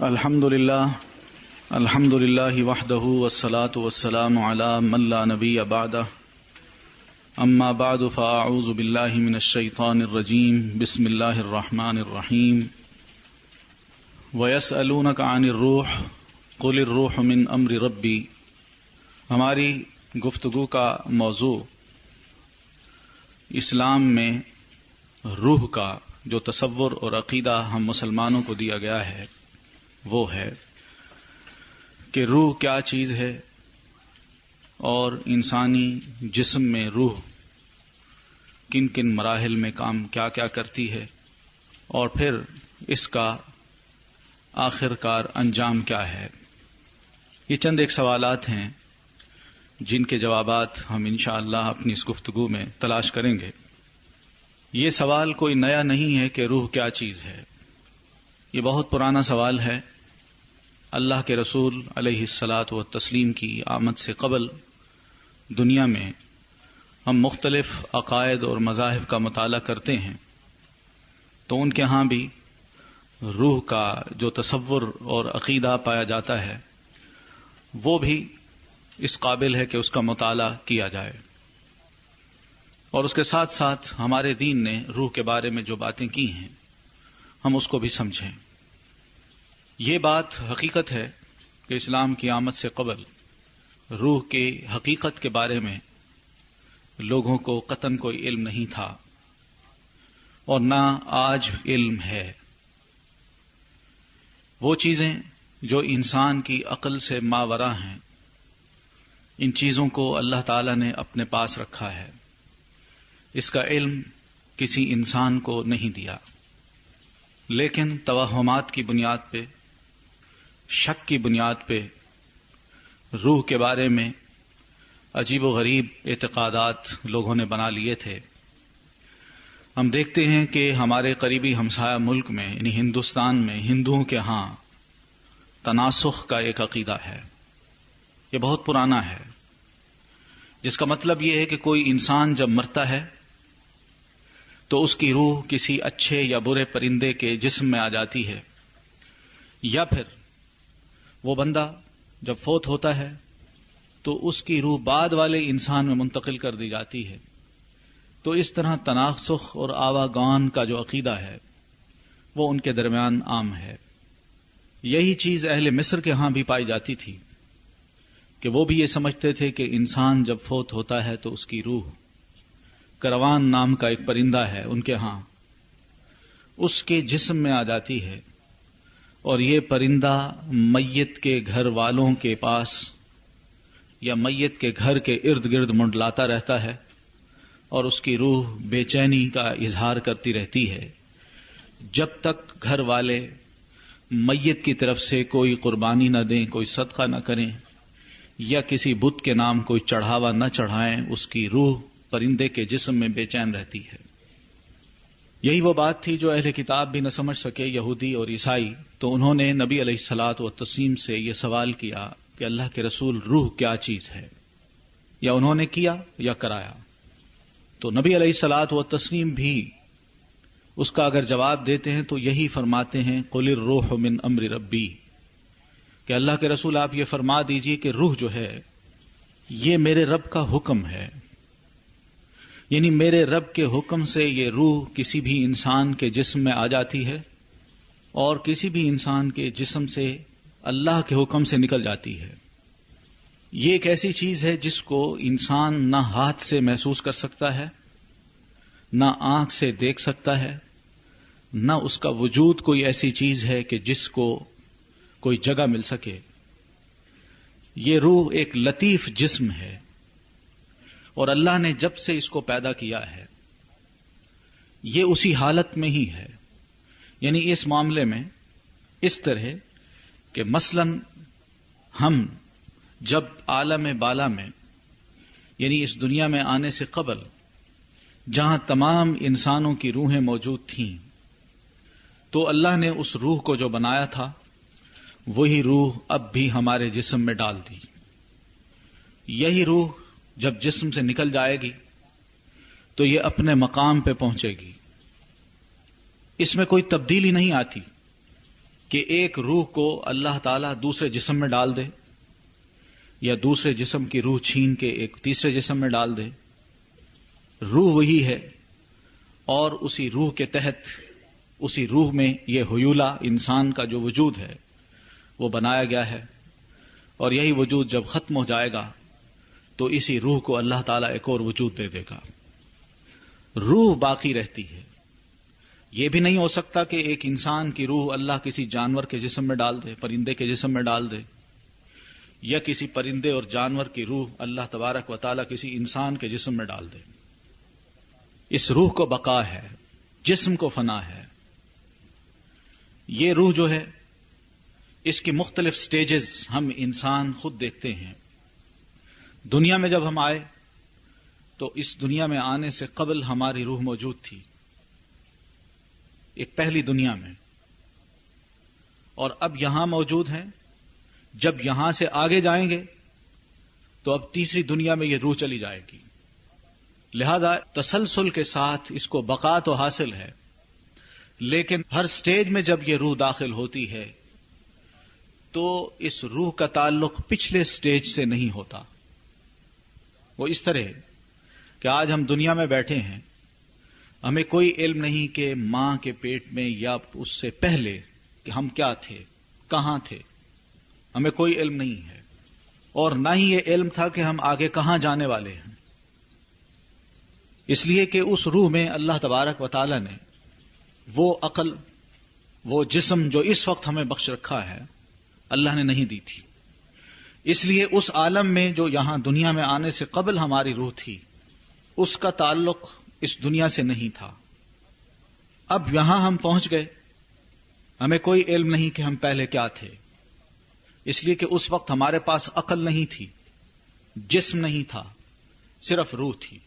الحمد للہ وحدہ والصلاة والسلام علی من لا نبی بعدہ اما بعد فاعوذ باللہ من الشیطان الرجیم بسم اللہ الرحمن الرحیم ویسألونک عن الروح قل الروح من امر ربی۔ ہماری گفتگو کا موضوع اسلام میں روح کا جو تصور اور عقیدہ ہم مسلمانوں کو دیا گیا ہے وہ ہے کہ روح کیا چیز ہے اور انسانی جسم میں روح کن کن مراحل میں کام کیا کیا کرتی ہے اور پھر اس کا آخر کار انجام کیا ہے۔ یہ چند ایک سوالات ہیں جن کے جوابات ہم انشاءاللہ اپنی اس گفتگو میں تلاش کریں گے۔ یہ سوال کوئی نیا نہیں ہے کہ روح کیا چیز ہے، یہ بہت پرانا سوال ہے۔ اللہ کے رسول علیہ الصلاۃ والتسلیم کی آمد سے قبل دنیا میں ہم مختلف عقائد اور مذاہب کا مطالعہ کرتے ہیں تو ان کے ہاں بھی روح کا جو تصور اور عقیدہ پایا جاتا ہے وہ بھی اس قابل ہے کہ اس کا مطالعہ کیا جائے، اور اس کے ساتھ ساتھ ہمارے دین نے روح کے بارے میں جو باتیں کی ہیں ہم اس کو بھی سمجھیں۔ یہ بات حقیقت ہے کہ اسلام کی آمد سے قبل روح کی حقیقت کے بارے میں لوگوں کو قطعاً کوئی علم نہیں تھا اور نہ آج علم ہے۔ وہ چیزیں جو انسان کی عقل سے ماوراء ہیں ان چیزوں کو اللہ تعالی نے اپنے پاس رکھا ہے، اس کا علم کسی انسان کو نہیں دیا، لیکن توہمات کی بنیاد پہ، شک کی بنیاد پہ روح کے بارے میں عجیب و غریب اعتقادات لوگوں نے بنا لیے تھے۔ ہم دیکھتے ہیں کہ ہمارے قریبی ہمسایہ ملک میں یعنی ہندوستان میں ہندوؤں کے ہاں تناسخ کا ایک عقیدہ ہے، یہ بہت پرانا ہے، جس کا مطلب یہ ہے کہ کوئی انسان جب مرتا ہے تو اس کی روح کسی اچھے یا برے پرندے کے جسم میں آ جاتی ہے، یا پھر وہ بندہ جب فوت ہوتا ہے تو اس کی روح بعد والے انسان میں منتقل کر دی جاتی ہے۔ تو اس طرح تناسخ اور آواگان کا جو عقیدہ ہے وہ ان کے درمیان عام ہے۔ یہی چیز اہل مصر کے ہاں بھی پائی جاتی تھی کہ وہ بھی یہ سمجھتے تھے کہ انسان جب فوت ہوتا ہے تو اس کی روح کروان نام کا ایک پرندہ ہے ان کے ہاں، اس کے جسم میں آ جاتی ہے، اور یہ پرندہ میت کے گھر والوں کے پاس یا میت کے گھر کے ارد گرد منڈلاتا رہتا ہے اور اس کی روح بے چینی کا اظہار کرتی رہتی ہے جب تک گھر والے میت کی طرف سے کوئی قربانی نہ دیں، کوئی صدقہ نہ کریں یا کسی بت کے نام کوئی چڑھاوا نہ چڑھائیں، اس کی روح پرندے کے جسم میں بے چین رہتی ہے۔ یہی وہ بات تھی جو اہل کتاب بھی نہ سمجھ سکے، یہودی اور عیسائی، تو انہوں نے نبی علیہ الصلاۃ والتسلیم سے یہ سوال کیا کہ اللہ کے رسول روح کیا چیز ہے، یا انہوں نے کیا یا کرایا۔ تو نبی علیہ الصلاۃ والتسلیم بھی اس کا اگر جواب دیتے ہیں تو یہی فرماتے ہیں قل الروح من امر ربی، کہ اللہ کے رسول آپ یہ فرما دیجئے کہ روح جو ہے یہ میرے رب کا حکم ہے، یعنی میرے رب کے حکم سے یہ روح کسی بھی انسان کے جسم میں آ جاتی ہے اور کسی بھی انسان کے جسم سے اللہ کے حکم سے نکل جاتی ہے۔ یہ ایک ایسی چیز ہے جس کو انسان نہ ہاتھ سے محسوس کر سکتا ہے، نہ آنکھ سے دیکھ سکتا ہے، نہ اس کا وجود کوئی ایسی چیز ہے کہ جس کو کوئی جگہ مل سکے۔ یہ روح ایک لطیف جسم ہے اور اللہ نے جب سے اس کو پیدا کیا ہے یہ اسی حالت میں ہی ہے، یعنی اس معاملے میں اس طرح کہ مثلا ہم جب عالم بالا میں یعنی اس دنیا میں آنے سے قبل جہاں تمام انسانوں کی روحیں موجود تھیں تو اللہ نے اس روح کو جو بنایا تھا وہی روح اب بھی ہمارے جسم میں ڈال دی۔ یہی روح جب جسم سے نکل جائے گی تو یہ اپنے مقام پہ پہنچے گی، اس میں کوئی تبدیلی نہیں آتی، کہ ایک روح کو اللہ تعالیٰ دوسرے جسم میں ڈال دے یا دوسرے جسم کی روح چھین کے ایک تیسرے جسم میں ڈال دے. روح وہی ہے اور اسی روح کے تحت اسی روح میں یہ حیولہ انسان کا جو وجود ہے وہ بنایا گیا ہے، اور یہی وجود جب ختم ہو جائے گا تو اسی روح کو اللہ تعالیٰ ایک اور وجود دے دے گا. روح باقی رہتی ہے. یہ بھی نہیں ہو سکتا کہ ایک انسان کی روح اللہ کسی جانور کے جسم میں ڈال دے، پرندے کے جسم میں ڈال دے، یا کسی پرندے اور جانور کی روح اللہ تبارک و تعالیٰ کسی انسان کے جسم میں ڈال دے. اس روح کو بقا ہے، جسم کو فنا ہے. یہ روح جو ہے اس کی مختلف سٹیجز ہم انسان خود دیکھتے ہیں. دنیا میں جب ہم آئے تو اس دنیا میں آنے سے قبل ہماری روح موجود تھی ایک پہلی دنیا میں، اور اب یہاں موجود ہیں. جب یہاں سے آگے جائیں گے تو اب تیسری دنیا میں یہ روح چلی جائے گی. لہذا تسلسل کے ساتھ اس کو بقا تو حاصل ہے، لیکن ہر سٹیج میں جب یہ روح داخل ہوتی ہے تو اس روح کا تعلق پچھلے سٹیج سے نہیں ہوتا. وہ اس طرح کہ آج ہم دنیا میں بیٹھے ہیں، ہمیں کوئی علم نہیں کہ ماں کے پیٹ میں یا اس سے پہلے کہ ہم کیا تھے، کہاں تھے، ہمیں کوئی علم نہیں ہے، اور نہ ہی یہ علم تھا کہ ہم آگے کہاں جانے والے ہیں. اس لیے کہ اس روح میں اللہ تبارک و تعالی نے وہ عقل، وہ جسم جو اس وقت ہمیں بخش رکھا ہے اللہ نے نہیں دی تھی. اس لیے اس عالم میں جو یہاں دنیا میں آنے سے قبل ہماری روح تھی اس کا تعلق اس دنیا سے نہیں تھا. اب یہاں ہم پہنچ گئے، ہمیں کوئی علم نہیں کہ ہم پہلے کیا تھے، اس لیے کہ اس وقت ہمارے پاس عقل نہیں تھی، جسم نہیں تھا، صرف روح تھی.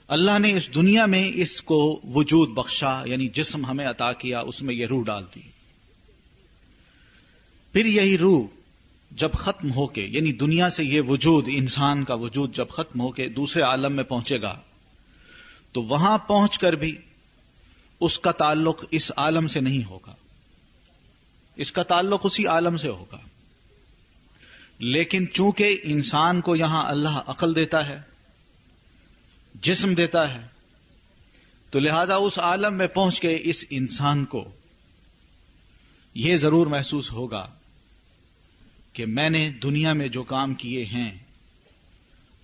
اللہ نے اس دنیا میں اس کو وجود بخشا، یعنی جسم ہمیں عطا کیا، اس میں یہ روح ڈال دی. پھر یہی روح جب ختم ہو کے، یعنی دنیا سے یہ وجود، انسان کا وجود جب ختم ہو کے دوسرے عالم میں پہنچے گا تو وہاں پہنچ کر بھی اس کا تعلق اس عالم سے نہیں ہوگا، اس کا تعلق اسی عالم سے ہوگا. لیکن چونکہ انسان کو یہاں اللہ عقل دیتا ہے، جسم دیتا ہے، تو لہذا اس عالم میں پہنچ کے اس انسان کو یہ ضرور محسوس ہوگا کہ میں نے دنیا میں جو کام کیے ہیں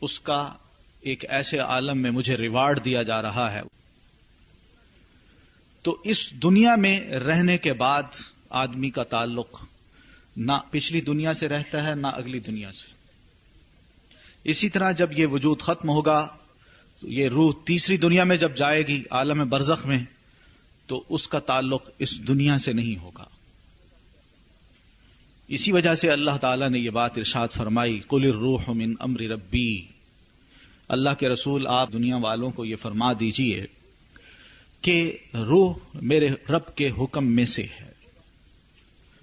اس کا ایک ایسے عالم میں مجھے ریوارڈ دیا جا رہا ہے. تو اس دنیا میں رہنے کے بعد آدمی کا تعلق نہ پچھلی دنیا سے رہتا ہے نہ اگلی دنیا سے. اسی طرح جب یہ وجود ختم ہوگا تو یہ روح تیسری دنیا میں جب جائے گی، عالم برزخ میں، تو اس کا تعلق اس دنیا سے نہیں ہوگا. اسی وجہ سے اللہ تعالیٰ نے یہ بات ارشاد فرمائی، قل الروح من امر ربی. اللہ کے رسول آپ دنیا والوں کو یہ فرما دیجئے کہ روح میرے رب کے حکم میں سے ہے.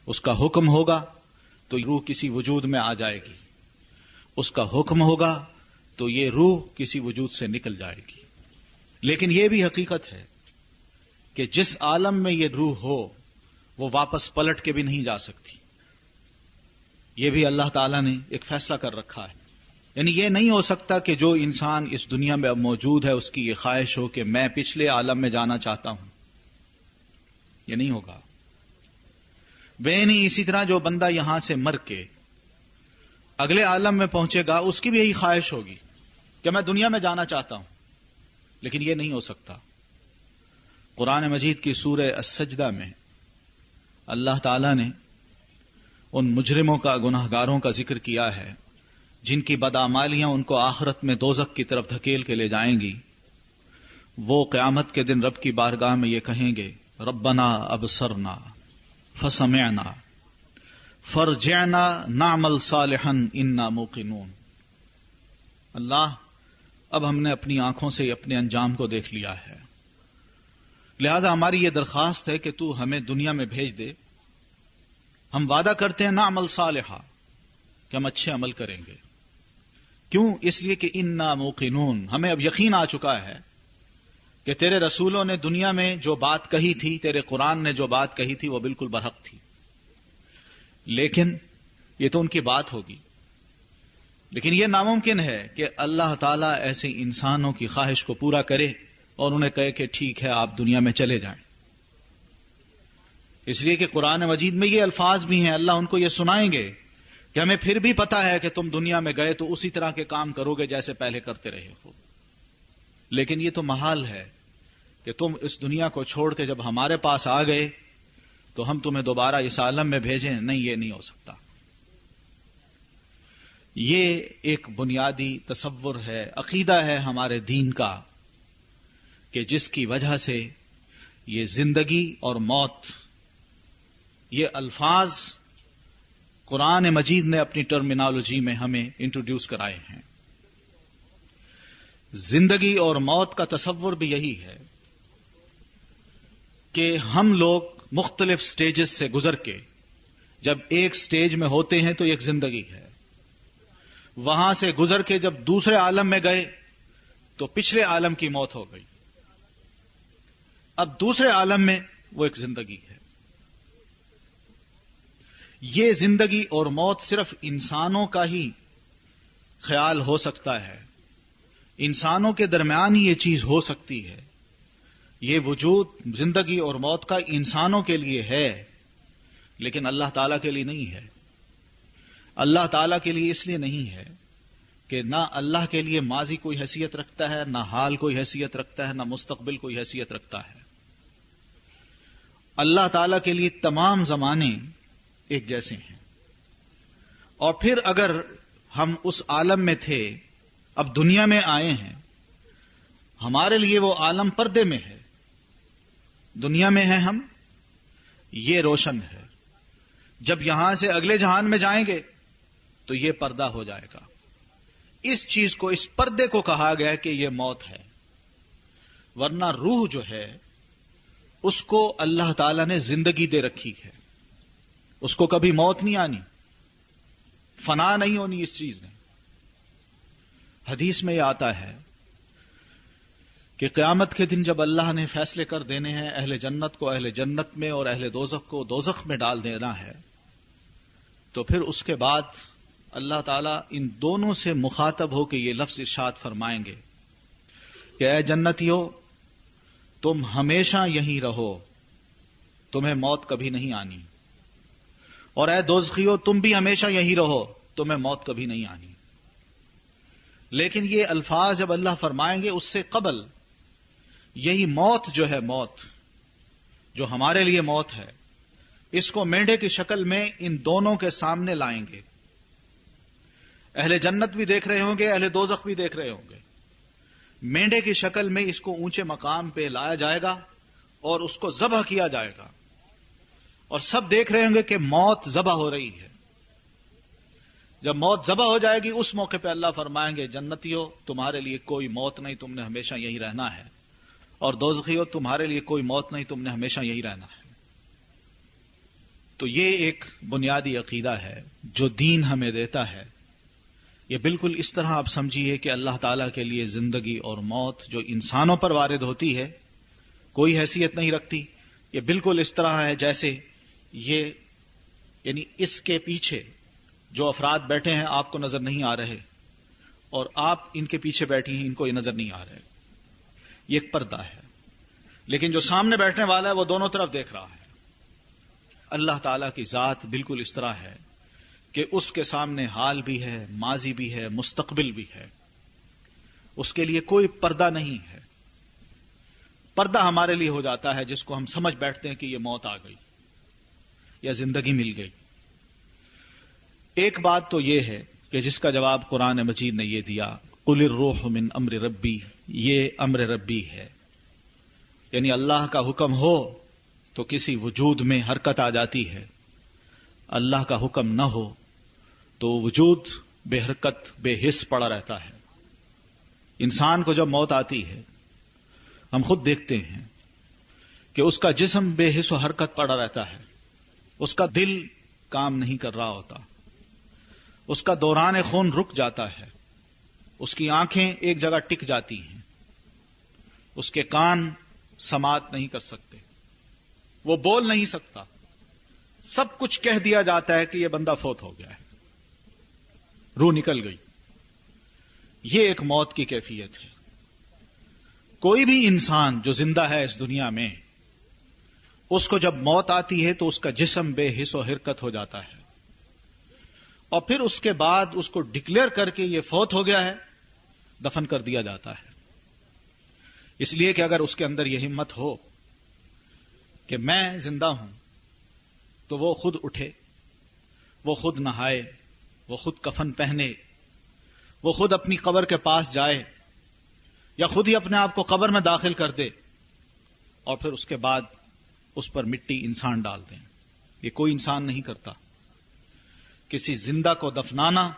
اس کا حکم ہوگا تو روح کسی وجود میں آ جائے گی، اس کا حکم ہوگا تو یہ روح کسی وجود سے نکل جائے گی. لیکن یہ بھی حقیقت ہے کہ جس عالم میں یہ روح ہو وہ واپس پلٹ کے بھی نہیں جا سکتی. یہ بھی اللہ تعالیٰ نے ایک فیصلہ کر رکھا ہے. یعنی یہ نہیں ہو سکتا کہ جو انسان اس دنیا میں اب موجود ہے اس کی یہ خواہش ہو کہ میں پچھلے عالم میں جانا چاہتا ہوں، یہ نہیں ہوگا. نہیں اسی طرح جو بندہ یہاں سے مر کے اگلے عالم میں پہنچے گا اس کی بھی یہی خواہش ہوگی کہ میں دنیا میں جانا چاہتا ہوں، لیکن یہ نہیں ہو سکتا. قرآن مجید کی سورہ السجدہ میں اللہ تعالیٰ نے ان مجرموں کا، گناہگاروں کا ذکر کیا ہے جن کی بداعمالیاں ان کو آخرت میں دوزخ کی طرف دھکیل کے لے جائیں گی. وہ قیامت کے دن رب کی بارگاہ میں یہ کہیں گے، ربنا ابصرنا فسمعنا فرجعنا نعمل صالحا انا موقنون. اللہ، اب ہم نے اپنی آنکھوں سے اپنے انجام کو دیکھ لیا ہے، لہذا ہماری یہ درخواست ہے کہ تو ہمیں دنیا میں بھیج دے. ہم وعدہ کرتے ہیں نعمل صالحا، کہ ہم اچھے عمل کریں گے. کیوں؟ اس لیے کہ انا موقنون، ہمیں اب یقین آ چکا ہے کہ کہ تیرے رسولوں نے دنیا میں جو بات کہی تھی، تیرے قرآن نے جو بات کہی تھی، وہ بالکل برحق تھی، لیکن یہ تو ان کی بات ہوگی، لیکن یہ ناممکن ہے کہ اللہ تعالیٰ ایسے انسانوں کی خواہش کو پورا کرے اور انہیں کہے کہ ٹھیک ہے آپ دنیا میں چلے جائیں. اس لیے کہ قرآن مجید میں یہ الفاظ بھی ہیں، اللہ ان کو یہ سنائیں گے کہ ہمیں پھر بھی پتا ہے کہ تم دنیا میں گئے تو اسی طرح کے کام کرو گے جیسے پہلے کرتے رہے ہو، لیکن یہ تو محال ہے کہ تم اس دنیا کو چھوڑ کے جب ہمارے پاس آ گئے تو ہم تمہیں دوبارہ اس عالم میں بھیجیں. نہیں، یہ نہیں ہو سکتا. یہ ایک بنیادی تصور ہے، عقیدہ ہے ہمارے دین کا، کہ جس کی وجہ سے یہ زندگی اور موت، یہ الفاظ قرآن مجید نے اپنی ٹرمینالوجی میں ہمیں انٹروڈیوس کرائے ہیں. زندگی اور موت کا تصور بھی یہی ہے کہ ہم لوگ مختلف سٹیجز سے گزر کے جب ایک سٹیج میں ہوتے ہیں تو ایک زندگی ہے، وہاں سے گزر کے جب دوسرے عالم میں گئے تو پچھلے عالم کی موت ہو گئی، اب دوسرے عالم میں وہ ایک زندگی ہے. یہ زندگی اور موت صرف انسانوں کا ہی خیال ہو سکتا ہے، انسانوں کے درمیان ہی یہ چیز ہو سکتی ہے. یہ وجود زندگی اور موت کا انسانوں کے لیے ہے، لیکن اللہ تعالیٰ کے لیے نہیں ہے. اللہ تعالیٰ کے لیے اس لیے نہیں ہے کہ نہ اللہ کے لیے ماضی کوئی حیثیت رکھتا ہے، نہ حال کوئی حیثیت رکھتا ہے، نہ مستقبل کوئی حیثیت رکھتا ہے. اللہ تعالیٰ کے لیے تمام زمانے ایک جیسے ہیں. اور پھر اگر ہم اس عالم میں تھے، اب دنیا میں آئے ہیں، ہمارے لیے وہ عالم پردے میں ہے. دنیا میں ہیں ہم، یہ روشن ہے. جب یہاں سے اگلے جہان میں جائیں گے تو یہ پردہ ہو جائے گا. اس چیز کو، اس پردے کو کہا گیا کہ یہ موت ہے. ورنہ روح جو ہے اس کو اللہ تعالیٰ نے زندگی دے رکھی ہے، اس کو کبھی موت نہیں آنی، فنا نہیں ہونی اس چیز نے. حدیث میں یہ آتا ہے کہ قیامت کے دن جب اللہ نے فیصلے کر دینے ہیں، اہل جنت کو اہل جنت میں اور اہل دوزخ کو دوزخ میں ڈال دینا ہے، تو پھر اس کے بعد اللہ تعالیٰ ان دونوں سے مخاطب ہو کے یہ لفظ ارشاد فرمائیں گے کہ اے جنتیو، تم ہمیشہ یہیں رہو، تمہیں موت کبھی نہیں آنی. اور اے دوزخیو، تم بھی ہمیشہ یہیں رہو، تمہیں موت کبھی نہیں آنی. لیکن یہ الفاظ جب اللہ فرمائیں گے، اس سے قبل یہی موت جو ہے، موت جو ہمارے لیے موت ہے، اس کو مینڈے کی شکل میں ان دونوں کے سامنے لائیں گے. اہل جنت بھی دیکھ رہے ہوں گے، اہل دوزخ بھی دیکھ رہے ہوں گے. مینڈے کی شکل میں اس کو اونچے مقام پہ لایا جائے گا اور اس کو ذبح کیا جائے گا، اور سب دیکھ رہے ہوں گے کہ موت ذبح ہو رہی ہے. جب موت ذبح ہو جائے گی، اس موقع پہ اللہ فرمائیں گے جنتیوں، تمہارے لیے کوئی موت نہیں، تم نے ہمیشہ یہی رہنا ہے. اور دوزخیوں، تمہارے لیے کوئی موت نہیں، تم نے ہمیشہ یہی رہنا ہے. تو یہ ایک بنیادی عقیدہ ہے جو دین ہمیں دیتا ہے. یہ بالکل اس طرح آپ سمجھیے کہ اللہ تعالیٰ کے لیے زندگی اور موت جو انسانوں پر وارد ہوتی ہے کوئی حیثیت نہیں رکھتی. یہ بالکل اس طرح ہے جیسے یہ، یعنی اس کے پیچھے جو افراد بیٹھے ہیں آپ کو نظر نہیں آ رہے، اور آپ ان کے پیچھے بیٹھی ہیں، ان کو یہ نظر نہیں آ رہے. یہ ایک پردہ ہے. لیکن جو سامنے بیٹھنے والا ہے وہ دونوں طرف دیکھ رہا ہے. اللہ تعالیٰ کی ذات بالکل اس طرح ہے کہ اس کے سامنے حال بھی ہے، ماضی بھی ہے، مستقبل بھی ہے. اس کے لیے کوئی پردہ نہیں ہے. پردہ ہمارے لیے ہو جاتا ہے جس کو ہم سمجھ بیٹھتے ہیں کہ یہ موت آ گئی یا زندگی مل گئی. ایک بات تو یہ ہے کہ جس کا جواب قرآن مجید نے یہ دیا، قل الروح من امر ربی، یہ امر ربی ہے. یعنی اللہ کا حکم ہو تو کسی وجود میں حرکت آ جاتی ہے، اللہ کا حکم نہ ہو تو وجود بے حرکت بے حس پڑا رہتا ہے. انسان کو جب موت آتی ہے ہم خود دیکھتے ہیں کہ اس کا جسم بے حس و حرکت پڑا رہتا ہے، اس کا دل کام نہیں کر رہا ہوتا، اس کا دوران خون رک جاتا ہے، اس کی آنکھیں ایک جگہ ٹک جاتی ہیں، اس کے کان سماعت نہیں کر سکتے، وہ بول نہیں سکتا، سب کچھ کہہ دیا جاتا ہے کہ یہ بندہ فوت ہو گیا ہے، روح نکل گئی۔ یہ ایک موت کی کیفیت ہے۔ کوئی بھی انسان جو زندہ ہے اس دنیا میں، اس کو جب موت آتی ہے تو اس کا جسم بے حس و حرکت ہو جاتا ہے، اور پھر اس کے بعد اس کو ڈکلیئر کر کے یہ فوت ہو گیا ہے، دفن کر دیا جاتا ہے۔ اس لیے کہ اگر اس کے اندر یہ ہمت ہو کہ میں زندہ ہوں، تو وہ خود اٹھے، وہ خود نہائے، وہ خود کفن پہنے، وہ خود اپنی قبر کے پاس جائے، یا خود ہی اپنے آپ کو قبر میں داخل کر دے، اور پھر اس کے بعد اس پر مٹی انسان ڈال دیں۔ یہ کوئی انسان نہیں کرتا۔ کسی زندہ کو دفنانا،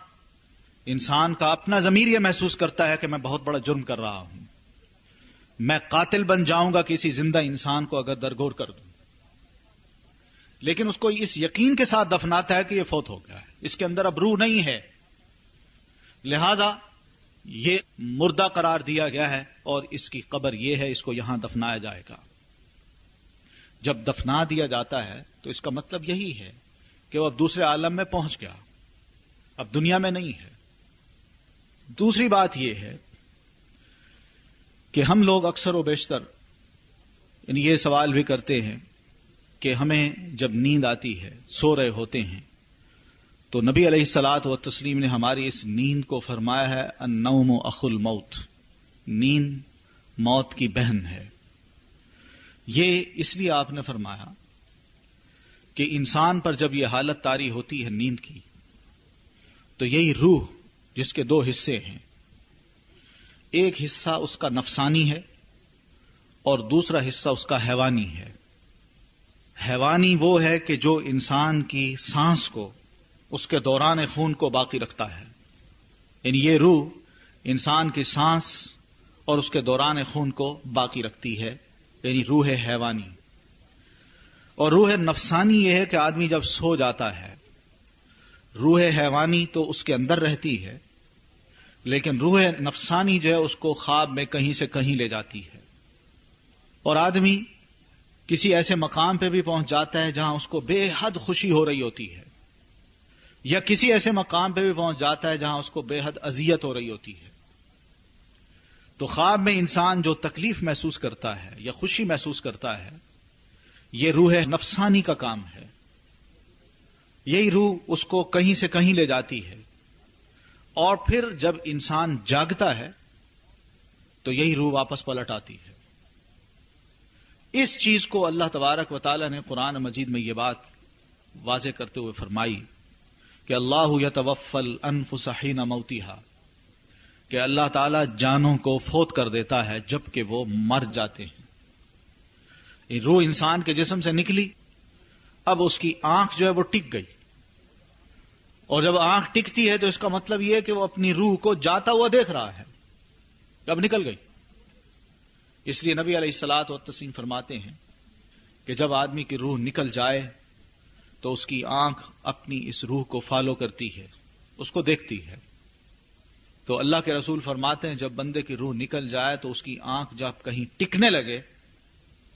انسان کا اپنا ضمیر یہ محسوس کرتا ہے کہ میں بہت بڑا جرم کر رہا ہوں، میں قاتل بن جاؤں گا کسی زندہ انسان کو اگر درگور کر دوں، لیکن اس کو اس یقین کے ساتھ دفناتا ہے کہ یہ فوت ہو گیا ہے، اس کے اندر اب روح نہیں ہے، لہذا یہ مردہ قرار دیا گیا ہے اور اس کی قبر یہ ہے، اس کو یہاں دفنایا جائے گا۔ جب دفنا دیا جاتا ہے تو اس کا مطلب یہی ہے کہ وہ اب دوسرے عالم میں پہنچ گیا، اب دنیا میں نہیں ہے۔ دوسری بات یہ ہے کہ ہم لوگ اکثر و بیشتر یہ سوال بھی کرتے ہیں کہ ہمیں جب نیند آتی ہے، سو رہے ہوتے ہیں، تو نبی علیہ الصلاۃ والتسلیم نے ہماری اس نیند کو فرمایا ہے النوم اخو الموت، نیند موت کی بہن ہے۔ یہ اس لیے آپ نے فرمایا کہ انسان پر جب یہ حالت طاری ہوتی ہے نیند کی، تو یہی روح جس کے دو حصے ہیں، ایک حصہ اس کا نفسانی ہے اور دوسرا حصہ اس کا حیوانی ہے۔ حیوانی وہ ہے کہ جو انسان کی سانس کو، اس کے دوران خون کو باقی رکھتا ہے، یعنی یہ روح انسان کی سانس اور اس کے دوران خون کو باقی رکھتی ہے، یعنی روح حیوانی۔ اور روح نفسانی یہ ہے کہ آدمی جب سو جاتا ہے، روح حیوانی تو اس کے اندر رہتی ہے، لیکن روح نفسانی جو ہے اس کو خواب میں کہیں سے کہیں لے جاتی ہے، اور آدمی کسی ایسے مقام پہ بھی پہنچ جاتا ہے جہاں اس کو بے حد خوشی ہو رہی ہوتی ہے، یا کسی ایسے مقام پہ بھی پہنچ جاتا ہے جہاں اس کو بے حد اذیت ہو رہی ہوتی ہے۔ تو خواب میں انسان جو تکلیف محسوس کرتا ہے یا خوشی محسوس کرتا ہے، یہ روح نفسانی کا کام ہے۔ یہی روح اس کو کہیں سے کہیں لے جاتی ہے، اور پھر جب انسان جاگتا ہے تو یہی روح واپس پلٹ آتی ہے۔ اس چیز کو اللہ تبارک و تعالی نے قرآن مجید میں یہ بات واضح کرتے ہوئے فرمائی کہ اللہ یتوفی الانفس حین موتہا، کہ اللہ تعالیٰ جانوں کو فوت کر دیتا ہے جبکہ وہ مر جاتے ہیں۔ روح انسان کے جسم سے نکلی، اب اس کی آنکھ جو ہے وہ ٹک گئی، اور جب آنکھ ٹکتی ہے تو اس کا مطلب یہ ہے کہ وہ اپنی روح کو جاتا ہوا دیکھ رہا ہے، اب نکل گئی۔ اس لیے نبی علیہ الصلاۃ والتسلیم فرماتے ہیں کہ جب آدمی کی روح نکل جائے تو اس کی آنکھ اپنی اس روح کو فالو کرتی ہے، اس کو دیکھتی ہے۔ تو اللہ کے رسول فرماتے ہیں جب بندے کی روح نکل جائے تو اس کی آنکھ جب کہیں ٹکنے لگے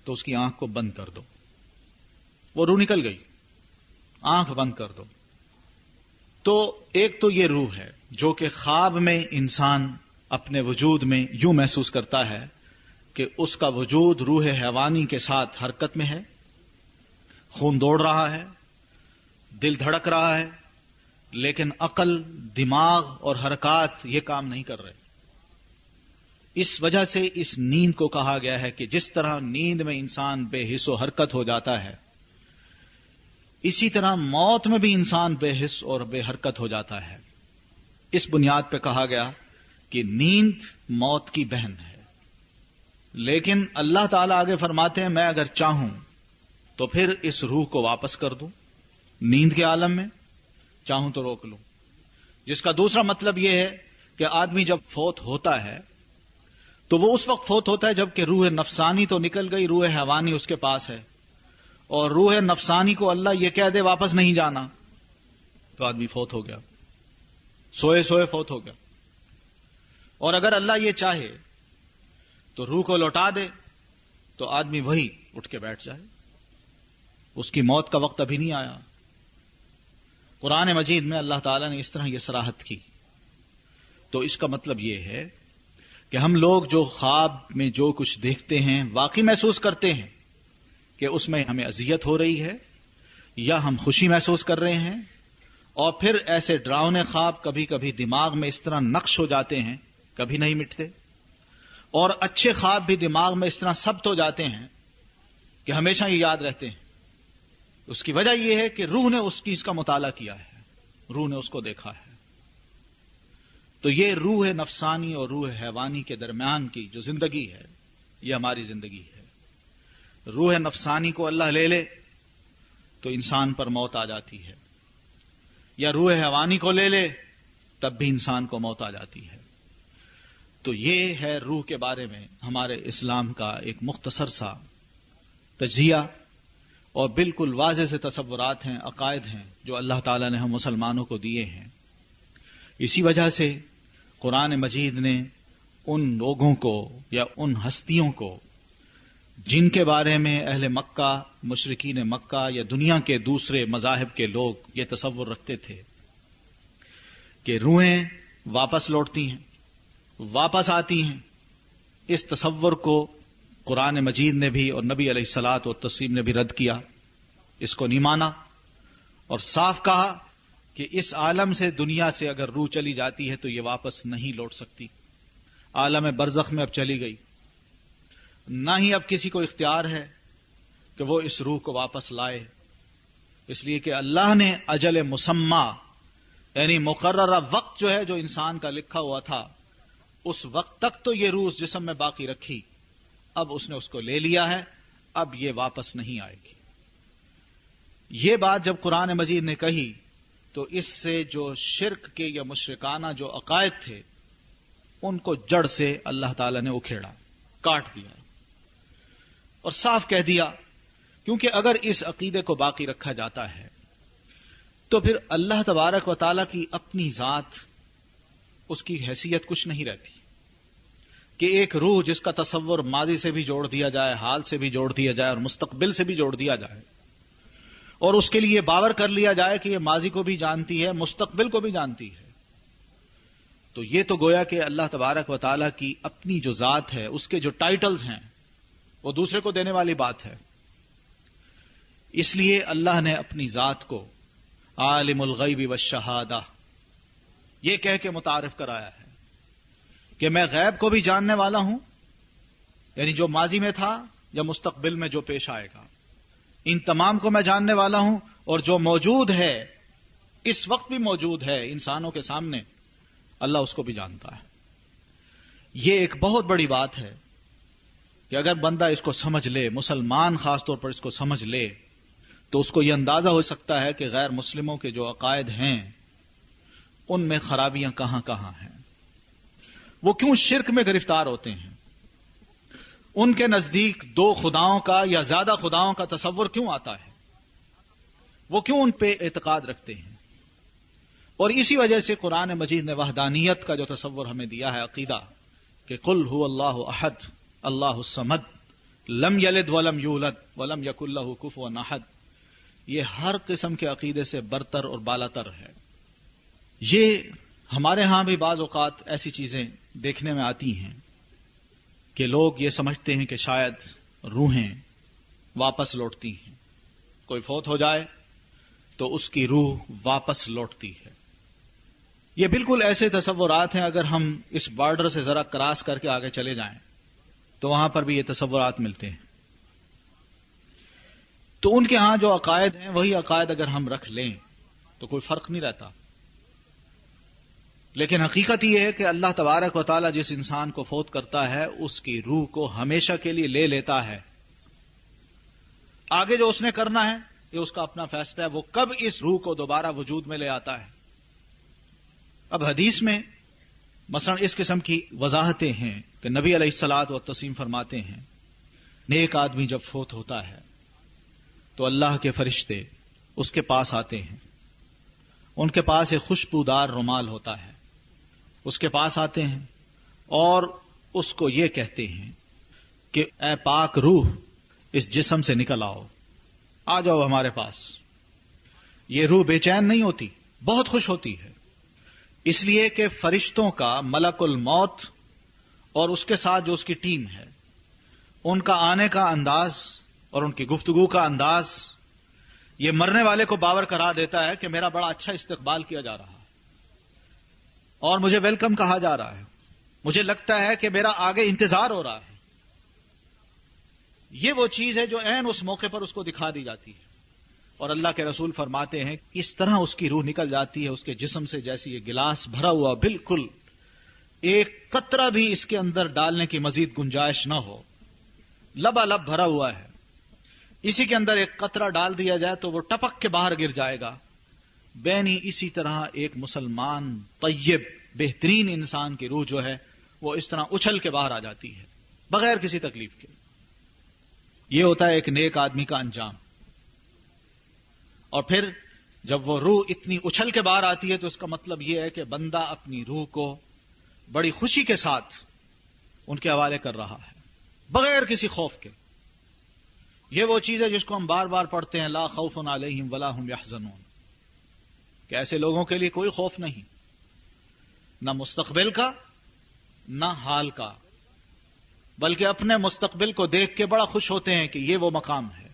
تو اس کی آنکھ کو بند کر دو۔ وہ روح نکل گئی، آنکھ بند کر دو۔ تو ایک تو یہ روح ہے جو کہ خواب میں انسان اپنے وجود میں یوں محسوس کرتا ہے کہ اس کا وجود روح حیوانی کے ساتھ حرکت میں ہے، خون دوڑ رہا ہے، دل دھڑک رہا ہے، لیکن عقل، دماغ اور حرکات یہ کام نہیں کر رہے۔ اس وجہ سے اس نیند کو کہا گیا ہے کہ جس طرح نیند میں انسان بے حس و حرکت ہو جاتا ہے، اسی طرح موت میں بھی انسان بے حس اور بے حرکت ہو جاتا ہے۔ اس بنیاد پہ کہا گیا کہ نیند موت کی بہن ہے۔ لیکن اللہ تعالیٰ آگے فرماتے ہیں میں اگر چاہوں تو پھر اس روح کو واپس کر دوں نیند کے عالم میں، چاہوں تو روک لوں۔ جس کا دوسرا مطلب یہ ہے کہ آدمی جب فوت ہوتا ہے تو وہ اس وقت فوت ہوتا ہے جبکہ روح نفسانی تو نکل گئی، روح حیوانی اس کے پاس ہے، اور روح نفسانی کو اللہ یہ کہہ دے واپس نہیں جانا تو آدمی فوت ہو گیا، سوئے سوئے فوت ہو گیا۔ اور اگر اللہ یہ چاہے تو روح کو لوٹا دے تو آدمی وہی اٹھ کے بیٹھ جائے، اس کی موت کا وقت ابھی نہیں آیا۔ قرآن مجید میں اللہ تعالیٰ نے اس طرح یہ صراحت کی۔ تو اس کا مطلب یہ ہے کہ ہم لوگ جو خواب میں جو کچھ دیکھتے ہیں واقعی محسوس کرتے ہیں کہ اس میں ہمیں اذیت ہو رہی ہے یا ہم خوشی محسوس کر رہے ہیں، اور پھر ایسے ڈراؤنے خواب کبھی کبھی دماغ میں اس طرح نقش ہو جاتے ہیں، کبھی نہیں مٹتے، اور اچھے خواب بھی دماغ میں اس طرح ثبت ہو جاتے ہیں کہ ہمیشہ یہ یاد رہتے ہیں۔ اس کی وجہ یہ ہے کہ روح نے اس چیز کا مطالعہ کیا ہے، روح نے اس کو دیکھا ہے۔ تو یہ روح نفسانی اور روح حیوانی کے درمیان کی جو زندگی ہے، یہ ہماری زندگی ہے۔ روح نفسانی کو اللہ لے لے تو انسان پر موت آ جاتی ہے، یا روح حیوانی کو لے لے تب بھی انسان کو موت آ جاتی ہے۔ تو یہ ہے روح کے بارے میں ہمارے اسلام کا ایک مختصر سا تجزیہ، اور بالکل واضح سے تصورات ہیں، عقائد ہیں جو اللہ تعالیٰ نے ہم مسلمانوں کو دیے ہیں۔ اسی وجہ سے قرآن مجید نے ان لوگوں کو یا ان ہستیوں کو جن کے بارے میں اہل مکہ، مشرکین مکہ یا دنیا کے دوسرے مذاہب کے لوگ یہ تصور رکھتے تھے کہ روحیں واپس لوٹتی ہیں، واپس آتی ہیں، اس تصور کو قرآن مجید نے بھی اور نبی علیہ الصلاۃ والتسلیم نے بھی رد کیا، اس کو نہیں مانا، اور صاف کہا کہ اس عالم سے، دنیا سے اگر روح چلی جاتی ہے تو یہ واپس نہیں لوٹ سکتی۔ عالم برزخ میں اب چلی گئی، نہ ہی اب کسی کو اختیار ہے کہ وہ اس روح کو واپس لائے، اس لیے کہ اللہ نے اجل مسمى یعنی مقررہ وقت جو ہے جو انسان کا لکھا ہوا تھا، اس وقت تک تو یہ روح اس جسم میں باقی رکھی، اب اس نے اس کو لے لیا ہے، اب یہ واپس نہیں آئے گی۔ یہ بات جب قرآن مجید نے کہی تو اس سے جو شرک کے یا مشرکانہ جو عقائد تھے ان کو جڑ سے اللہ تعالی نے اکھیڑا، کاٹ دیا اور صاف کہہ دیا، کیونکہ اگر اس عقیدے کو باقی رکھا جاتا ہے تو پھر اللہ تبارک و تعالی کی اپنی ذات، اس کی حیثیت کچھ نہیں رہتی کہ ایک روح جس کا تصور ماضی سے بھی جوڑ دیا جائے، حال سے بھی جوڑ دیا جائے اور مستقبل سے بھی جوڑ دیا جائے، اور اس کے لیے باور کر لیا جائے کہ یہ ماضی کو بھی جانتی ہے، مستقبل کو بھی جانتی ہے، تو یہ تو گویا کہ اللہ تبارک و تعالی کی اپنی جو ذات ہے، اس کے جو ٹائٹلز ہیں وہ دوسرے کو دینے والی بات ہے۔ اس لیے اللہ نے اپنی ذات کو عالم الغیب والشہادہ یہ کہہ کے متعارف کرایا ہے کہ میں غیب کو بھی جاننے والا ہوں، یعنی جو ماضی میں تھا یا مستقبل میں جو پیش آئے گا، ان تمام کو میں جاننے والا ہوں، اور جو موجود ہے، اس وقت بھی موجود ہے انسانوں کے سامنے، اللہ اس کو بھی جانتا ہے۔ یہ ایک بہت بڑی بات ہے کہ اگر بندہ اس کو سمجھ لے، مسلمان خاص طور پر اس کو سمجھ لے، تو اس کو یہ اندازہ ہو سکتا ہے کہ غیر مسلموں کے جو عقائد ہیں ان میں خرابیاں کہاں کہاں ہیں، وہ کیوں شرک میں گرفتار ہوتے ہیں، ان کے نزدیک دو خداؤں کا یا زیادہ خداؤں کا تصور کیوں آتا ہے، وہ کیوں ان پہ اعتقاد رکھتے ہیں۔ اور اسی وجہ سے قرآن مجید نے وحدانیت کا جو تصور ہمیں دیا ہے، عقیدہ، کہ قل هو اللہ احد اللہ الصمد لم یلد ولم یولد ولم یکن لہ کفوا احد، یہ ہر قسم کے عقیدے سے برتر اور بالاتر ہے۔ یہ ہمارے ہاں بھی بعض اوقات ایسی چیزیں دیکھنے میں آتی ہیں کہ لوگ یہ سمجھتے ہیں کہ شاید روحیں واپس لوٹتی ہیں، کوئی فوت ہو جائے تو اس کی روح واپس لوٹتی ہے۔ یہ بالکل ایسے تصورات ہیں، اگر ہم اس بارڈر سے ذرا کراس کر کے آگے چلے جائیں تو وہاں پر بھی یہ تصورات ملتے ہیں۔ تو ان کے ہاں جو عقائد ہیں وہی عقائد اگر ہم رکھ لیں تو کوئی فرق نہیں رہتا، لیکن حقیقت یہ ہے کہ اللہ تبارک و تعالی جس انسان کو فوت کرتا ہے اس کی روح کو ہمیشہ کے لیے لے لیتا ہے۔ آگے جو اس نے کرنا ہے یہ اس کا اپنا فیصلہ ہے، وہ کب اس روح کو دوبارہ وجود میں لے آتا ہے۔ اب حدیث میں مثلا اس قسم کی وضاحتیں ہیں کہ نبی علیہ الصلاۃ والتسلیم فرماتے ہیں، نیک آدمی جب فوت ہوتا ہے تو اللہ کے فرشتے اس کے پاس آتے ہیں، ان کے پاس ایک خوشبودار رومال ہوتا ہے، اس کے پاس آتے ہیں اور اس کو یہ کہتے ہیں کہ اے پاک روح اس جسم سے نکل آؤ، آ جاؤ ہمارے پاس. یہ روح بے چین نہیں ہوتی، بہت خوش ہوتی ہے، اس لیے کہ فرشتوں کا ملک الموت اور اس کے ساتھ جو اس کی ٹیم ہے، ان کا آنے کا انداز اور ان کی گفتگو کا انداز یہ مرنے والے کو باور کرا دیتا ہے کہ میرا بڑا اچھا استقبال کیا جا رہا ہے اور مجھے ویلکم کہا جا رہا ہے، مجھے لگتا ہے کہ میرا آگے انتظار ہو رہا ہے. یہ وہ چیز ہے جو عین اس موقع پر اس کو دکھا دی جاتی ہے. اور اللہ کے رسول فرماتے ہیں اس طرح اس کی روح نکل جاتی ہے اس کے جسم سے جیسے یہ گلاس بھرا ہوا، بالکل ایک قطرہ بھی اس کے اندر ڈالنے کی مزید گنجائش نہ ہو، لبالب بھرا ہوا ہے. اسی کے اندر ایک قطرہ ڈال دیا جائے تو وہ ٹپک کے باہر گر جائے گا. بینی اسی طرح ایک مسلمان طیب بہترین انسان کی روح جو ہے وہ اس طرح اچھل کے باہر آ جاتی ہے بغیر کسی تکلیف کے. یہ ہوتا ہے ایک نیک آدمی کا انجام. اور پھر جب وہ روح اتنی اچھل کے باہر آتی ہے تو اس کا مطلب یہ ہے کہ بندہ اپنی روح کو بڑی خوشی کے ساتھ ان کے حوالے کر رہا ہے بغیر کسی خوف کے. یہ وہ چیز ہے جس کو ہم بار بار پڑھتے ہیں، لا خوف علیہم ولا هم یحزنون، کہ ایسے لوگوں کے لیے کوئی خوف نہیں، نہ مستقبل کا نہ حال کا، بلکہ اپنے مستقبل کو دیکھ کے بڑا خوش ہوتے ہیں کہ یہ وہ مقام ہے.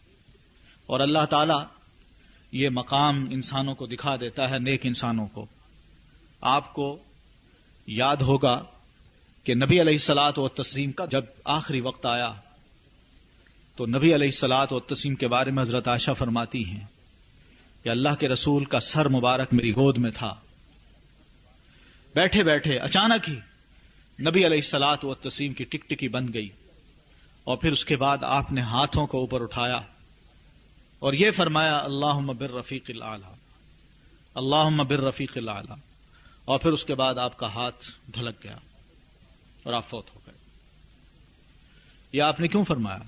اور اللہ تعالی یہ مقام انسانوں کو دکھا دیتا ہے، نیک انسانوں کو. آپ کو یاد ہوگا کہ نبی علیہ الصلاۃ والتسلیم کا جب آخری وقت آیا تو نبی علیہ الصلاۃ والتسلیم کے بارے میں حضرت عائشہ فرماتی ہیں کہ اللہ کے رسول کا سر مبارک میری گود میں تھا. بیٹھے بیٹھے اچانک ہی نبی علیہ الصلاۃ والتسلیم کی ٹکٹکی بند گئی اور پھر اس کے بعد آپ نے ہاتھوں کو اوپر اٹھایا اور یہ فرمایا اللہم بالرفیق الاعلی، اللہم بالرفیق الاعلی، اور پھر اس کے بعد آپ کا ہاتھ ڈھلک گیا اور آپ فوت ہو گئے. یہ آپ نے کیوں فرمایا؟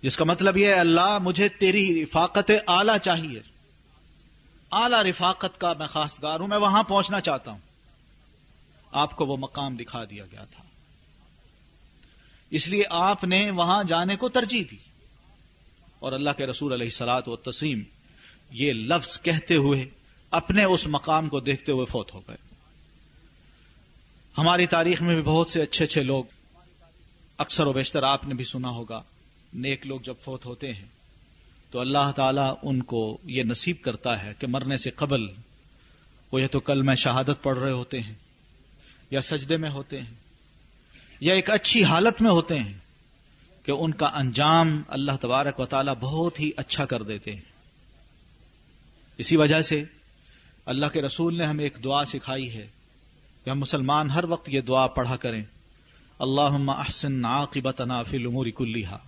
جس کا مطلب یہ ہے اللہ مجھے تیری رفاقت اعلی چاہیے، اعلی رفاقت کا میں خواستگار ہوں، میں وہاں پہنچنا چاہتا ہوں. آپ کو وہ مقام دکھا دیا گیا تھا، اس لیے آپ نے وہاں جانے کو ترجیح دی. اور اللہ کے رسول علیہ الصلاۃ والتسلیم یہ لفظ کہتے ہوئے اپنے اس مقام کو دیکھتے ہوئے فوت ہو گئے. ہماری تاریخ میں بھی بہت سے اچھے اچھے لوگ، اکثر و بیشتر آپ نے بھی سنا ہوگا، نیک لوگ جب فوت ہوتے ہیں تو اللہ تعالیٰ ان کو یہ نصیب کرتا ہے کہ مرنے سے قبل وہ یا تو کلمہ شہادت پڑھ رہے ہوتے ہیں یا سجدے میں ہوتے ہیں یا ایک اچھی حالت میں ہوتے ہیں کہ ان کا انجام اللہ تبارک و تعالیٰ بہت ہی اچھا کر دیتے ہیں. اسی وجہ سے اللہ کے رسول نے ہمیں ایک دعا سکھائی ہے کہ ہم مسلمان ہر وقت یہ دعا پڑھا کریں، اللہم احسن عاقبتنا فی الامور کلیہا،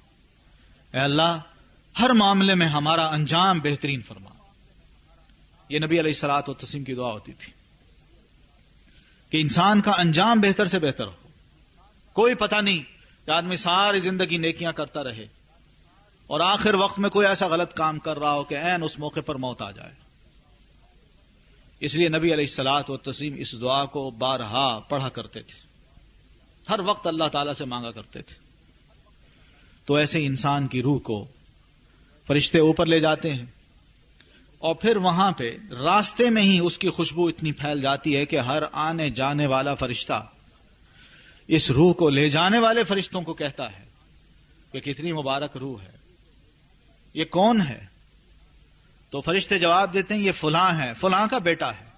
اے اللہ ہر معاملے میں ہمارا انجام بہترین فرما. یہ نبی علیہ الصلاۃ والتسلیم کی دعا ہوتی تھی کہ انسان کا انجام بہتر سے بہتر ہو. کوئی پتہ نہیں کہ آدمی ساری زندگی نیکیاں کرتا رہے اور آخر وقت میں کوئی ایسا غلط کام کر رہا ہو کہ عین اس موقع پر موت آ جائے. اس لیے نبی علیہ الصلاۃ والتسلیم اس دعا کو بارہا پڑھا کرتے تھے، ہر وقت اللہ تعالیٰ سے مانگا کرتے تھے. تو ایسے انسان کی روح کو فرشتے اوپر لے جاتے ہیں اور پھر وہاں پہ راستے میں ہی اس کی خوشبو اتنی پھیل جاتی ہے کہ ہر آنے جانے والا فرشتہ اس روح کو لے جانے والے فرشتوں کو کہتا ہے کہ کتنی مبارک روح ہے، یہ کون ہے؟ تو فرشتے جواب دیتے ہیں یہ فلاں ہے، فلاں کا بیٹا ہے.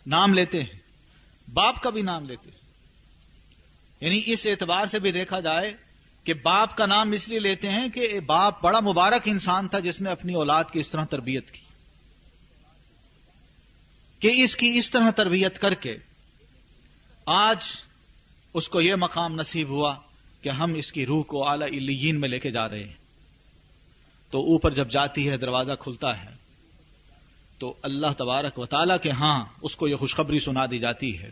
نام لیتے ہیں، باپ کا بھی نام لیتے ہیں. یعنی اس اعتبار سے بھی دیکھا جائے کہ باپ کا نام اس لیے لیتے ہیں کہ باپ بڑا مبارک انسان تھا جس نے اپنی اولاد کی اس طرح تربیت کی، کہ اس کی اس طرح تربیت کر کے آج اس کو یہ مقام نصیب ہوا کہ ہم اس کی روح کو اعلی علیین میں لے کے جا رہے ہیں. تو اوپر جب جاتی ہے دروازہ کھلتا ہے تو اللہ تبارک و تعالیٰ کے ہاں اس کو یہ خوشخبری سنا دی جاتی ہے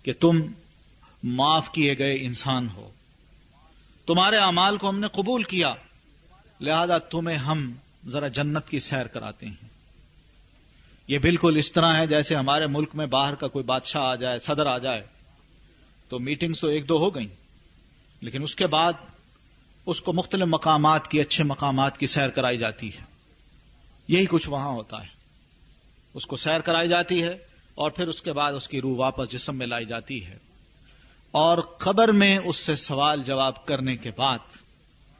کہ تم معاف کیے گئے انسان ہو، تمہارے اعمال کو ہم نے قبول کیا، لہذا تمہیں ہم ذرا جنت کی سیر کراتے ہیں. یہ بالکل اس طرح ہے جیسے ہمارے ملک میں باہر کا کوئی بادشاہ آ جائے، صدر آ جائے تو میٹنگز تو ایک دو ہو گئیں، لیکن اس کے بعد اس کو مختلف مقامات کی، اچھے مقامات کی سیر کرائی جاتی ہے. یہی کچھ وہاں ہوتا ہے. اس کو سیر کرائی جاتی ہے اور پھر اس کے بعد اس کی روح واپس جسم میں لائی جاتی ہے، اور قبر میں اس سے سوال جواب کرنے کے بعد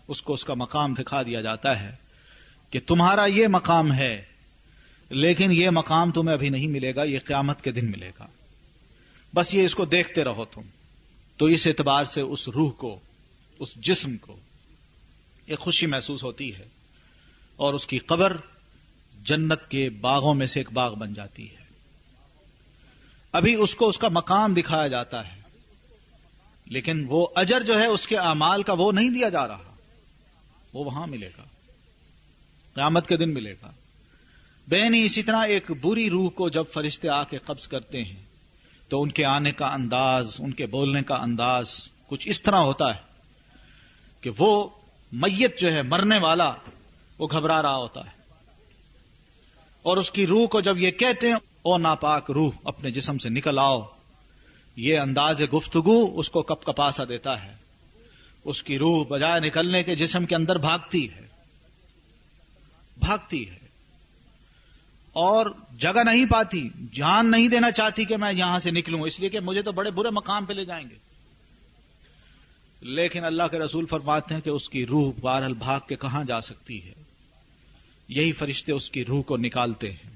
اس کو اس کا مقام دکھا دیا جاتا ہے کہ تمہارا یہ مقام ہے، لیکن یہ مقام تمہیں ابھی نہیں ملے گا، یہ قیامت کے دن ملے گا. بس یہ اس کو دیکھتے رہو تم. تو اس اعتبار سے اس روح کو، اس جسم کو ایک خوشی محسوس ہوتی ہے، اور اس کی قبر جنت کے باغوں میں سے ایک باغ بن جاتی ہے. ابھی اس کو اس کا مقام دکھایا جاتا ہے، لیکن وہ اجر جو ہے اس کے اعمال کا وہ نہیں دیا جا رہا، وہ وہاں ملے گا، قیامت کے دن ملے گا. بہنی اسی طرح ایک بری روح کو جب فرشتے آ کے قبض کرتے ہیں تو ان کے آنے کا انداز، ان کے بولنے کا انداز کچھ اس طرح ہوتا ہے کہ وہ میت جو ہے، مرنے والا، وہ گھبرا رہا ہوتا ہے، اور اس کی روح کو جب یہ کہتے ہیں او ناپاک روح اپنے جسم سے نکل آؤ، یہ انداز گفتگو اس کو کپ کپاسا دیتا ہے. اس کی روح بجائے نکلنے کے جسم کے اندر بھاگتی ہے اور جگہ نہیں پاتی، جان نہیں دینا چاہتی کہ میں یہاں سے نکلوں، اس لیے کہ مجھے تو بڑے برے مقام پہ لے جائیں گے. لیکن اللہ کے رسول فرماتے ہیں کہ اس کی روح بہرحال بھاگ کے کہاں جا سکتی ہے. یہی فرشتے اس کی روح کو نکالتے ہیں.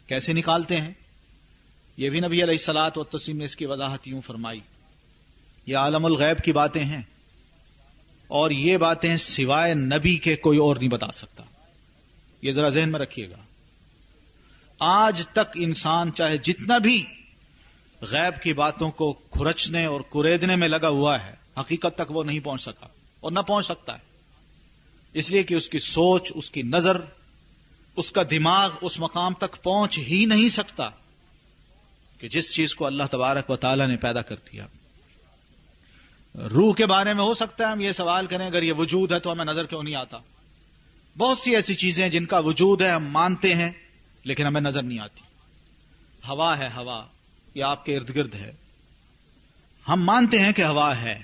کیسے نکالتے ہیں؟ یہ بھی نبی علیہ الصلوۃ والتسلیم نے اس کی وضاحت یوں فرمائی. یہ عالم الغیب کی باتیں ہیں، اور یہ باتیں سوائے نبی کے کوئی اور نہیں بتا سکتا. یہ ذرا ذہن میں رکھیے گا. آج تک انسان چاہے جتنا بھی غیب کی باتوں کو کھرچنے اور کریدنے میں لگا ہوا ہے، حقیقت تک وہ نہیں پہنچ سکا اور نہ پہنچ سکتا ہے. اس لیے کہ اس کی سوچ، اس کی نظر، اس کا دماغ اس مقام تک پہنچ ہی نہیں سکتا کہ جس چیز کو اللہ تبارک و تعالی نے پیدا کر دیا. روح کے بارے میں ہو سکتا ہے ہم یہ سوال کریں اگر یہ وجود ہے تو ہمیں نظر کیوں نہیں آتا. بہت سی ایسی چیزیں جن کا وجود ہے ہم مانتے ہیں لیکن ہمیں نظر نہیں آتی. ہوا ہے، ہوا یہ آپ کے ارد گرد ہے، ہم مانتے ہیں کہ ہوا ہے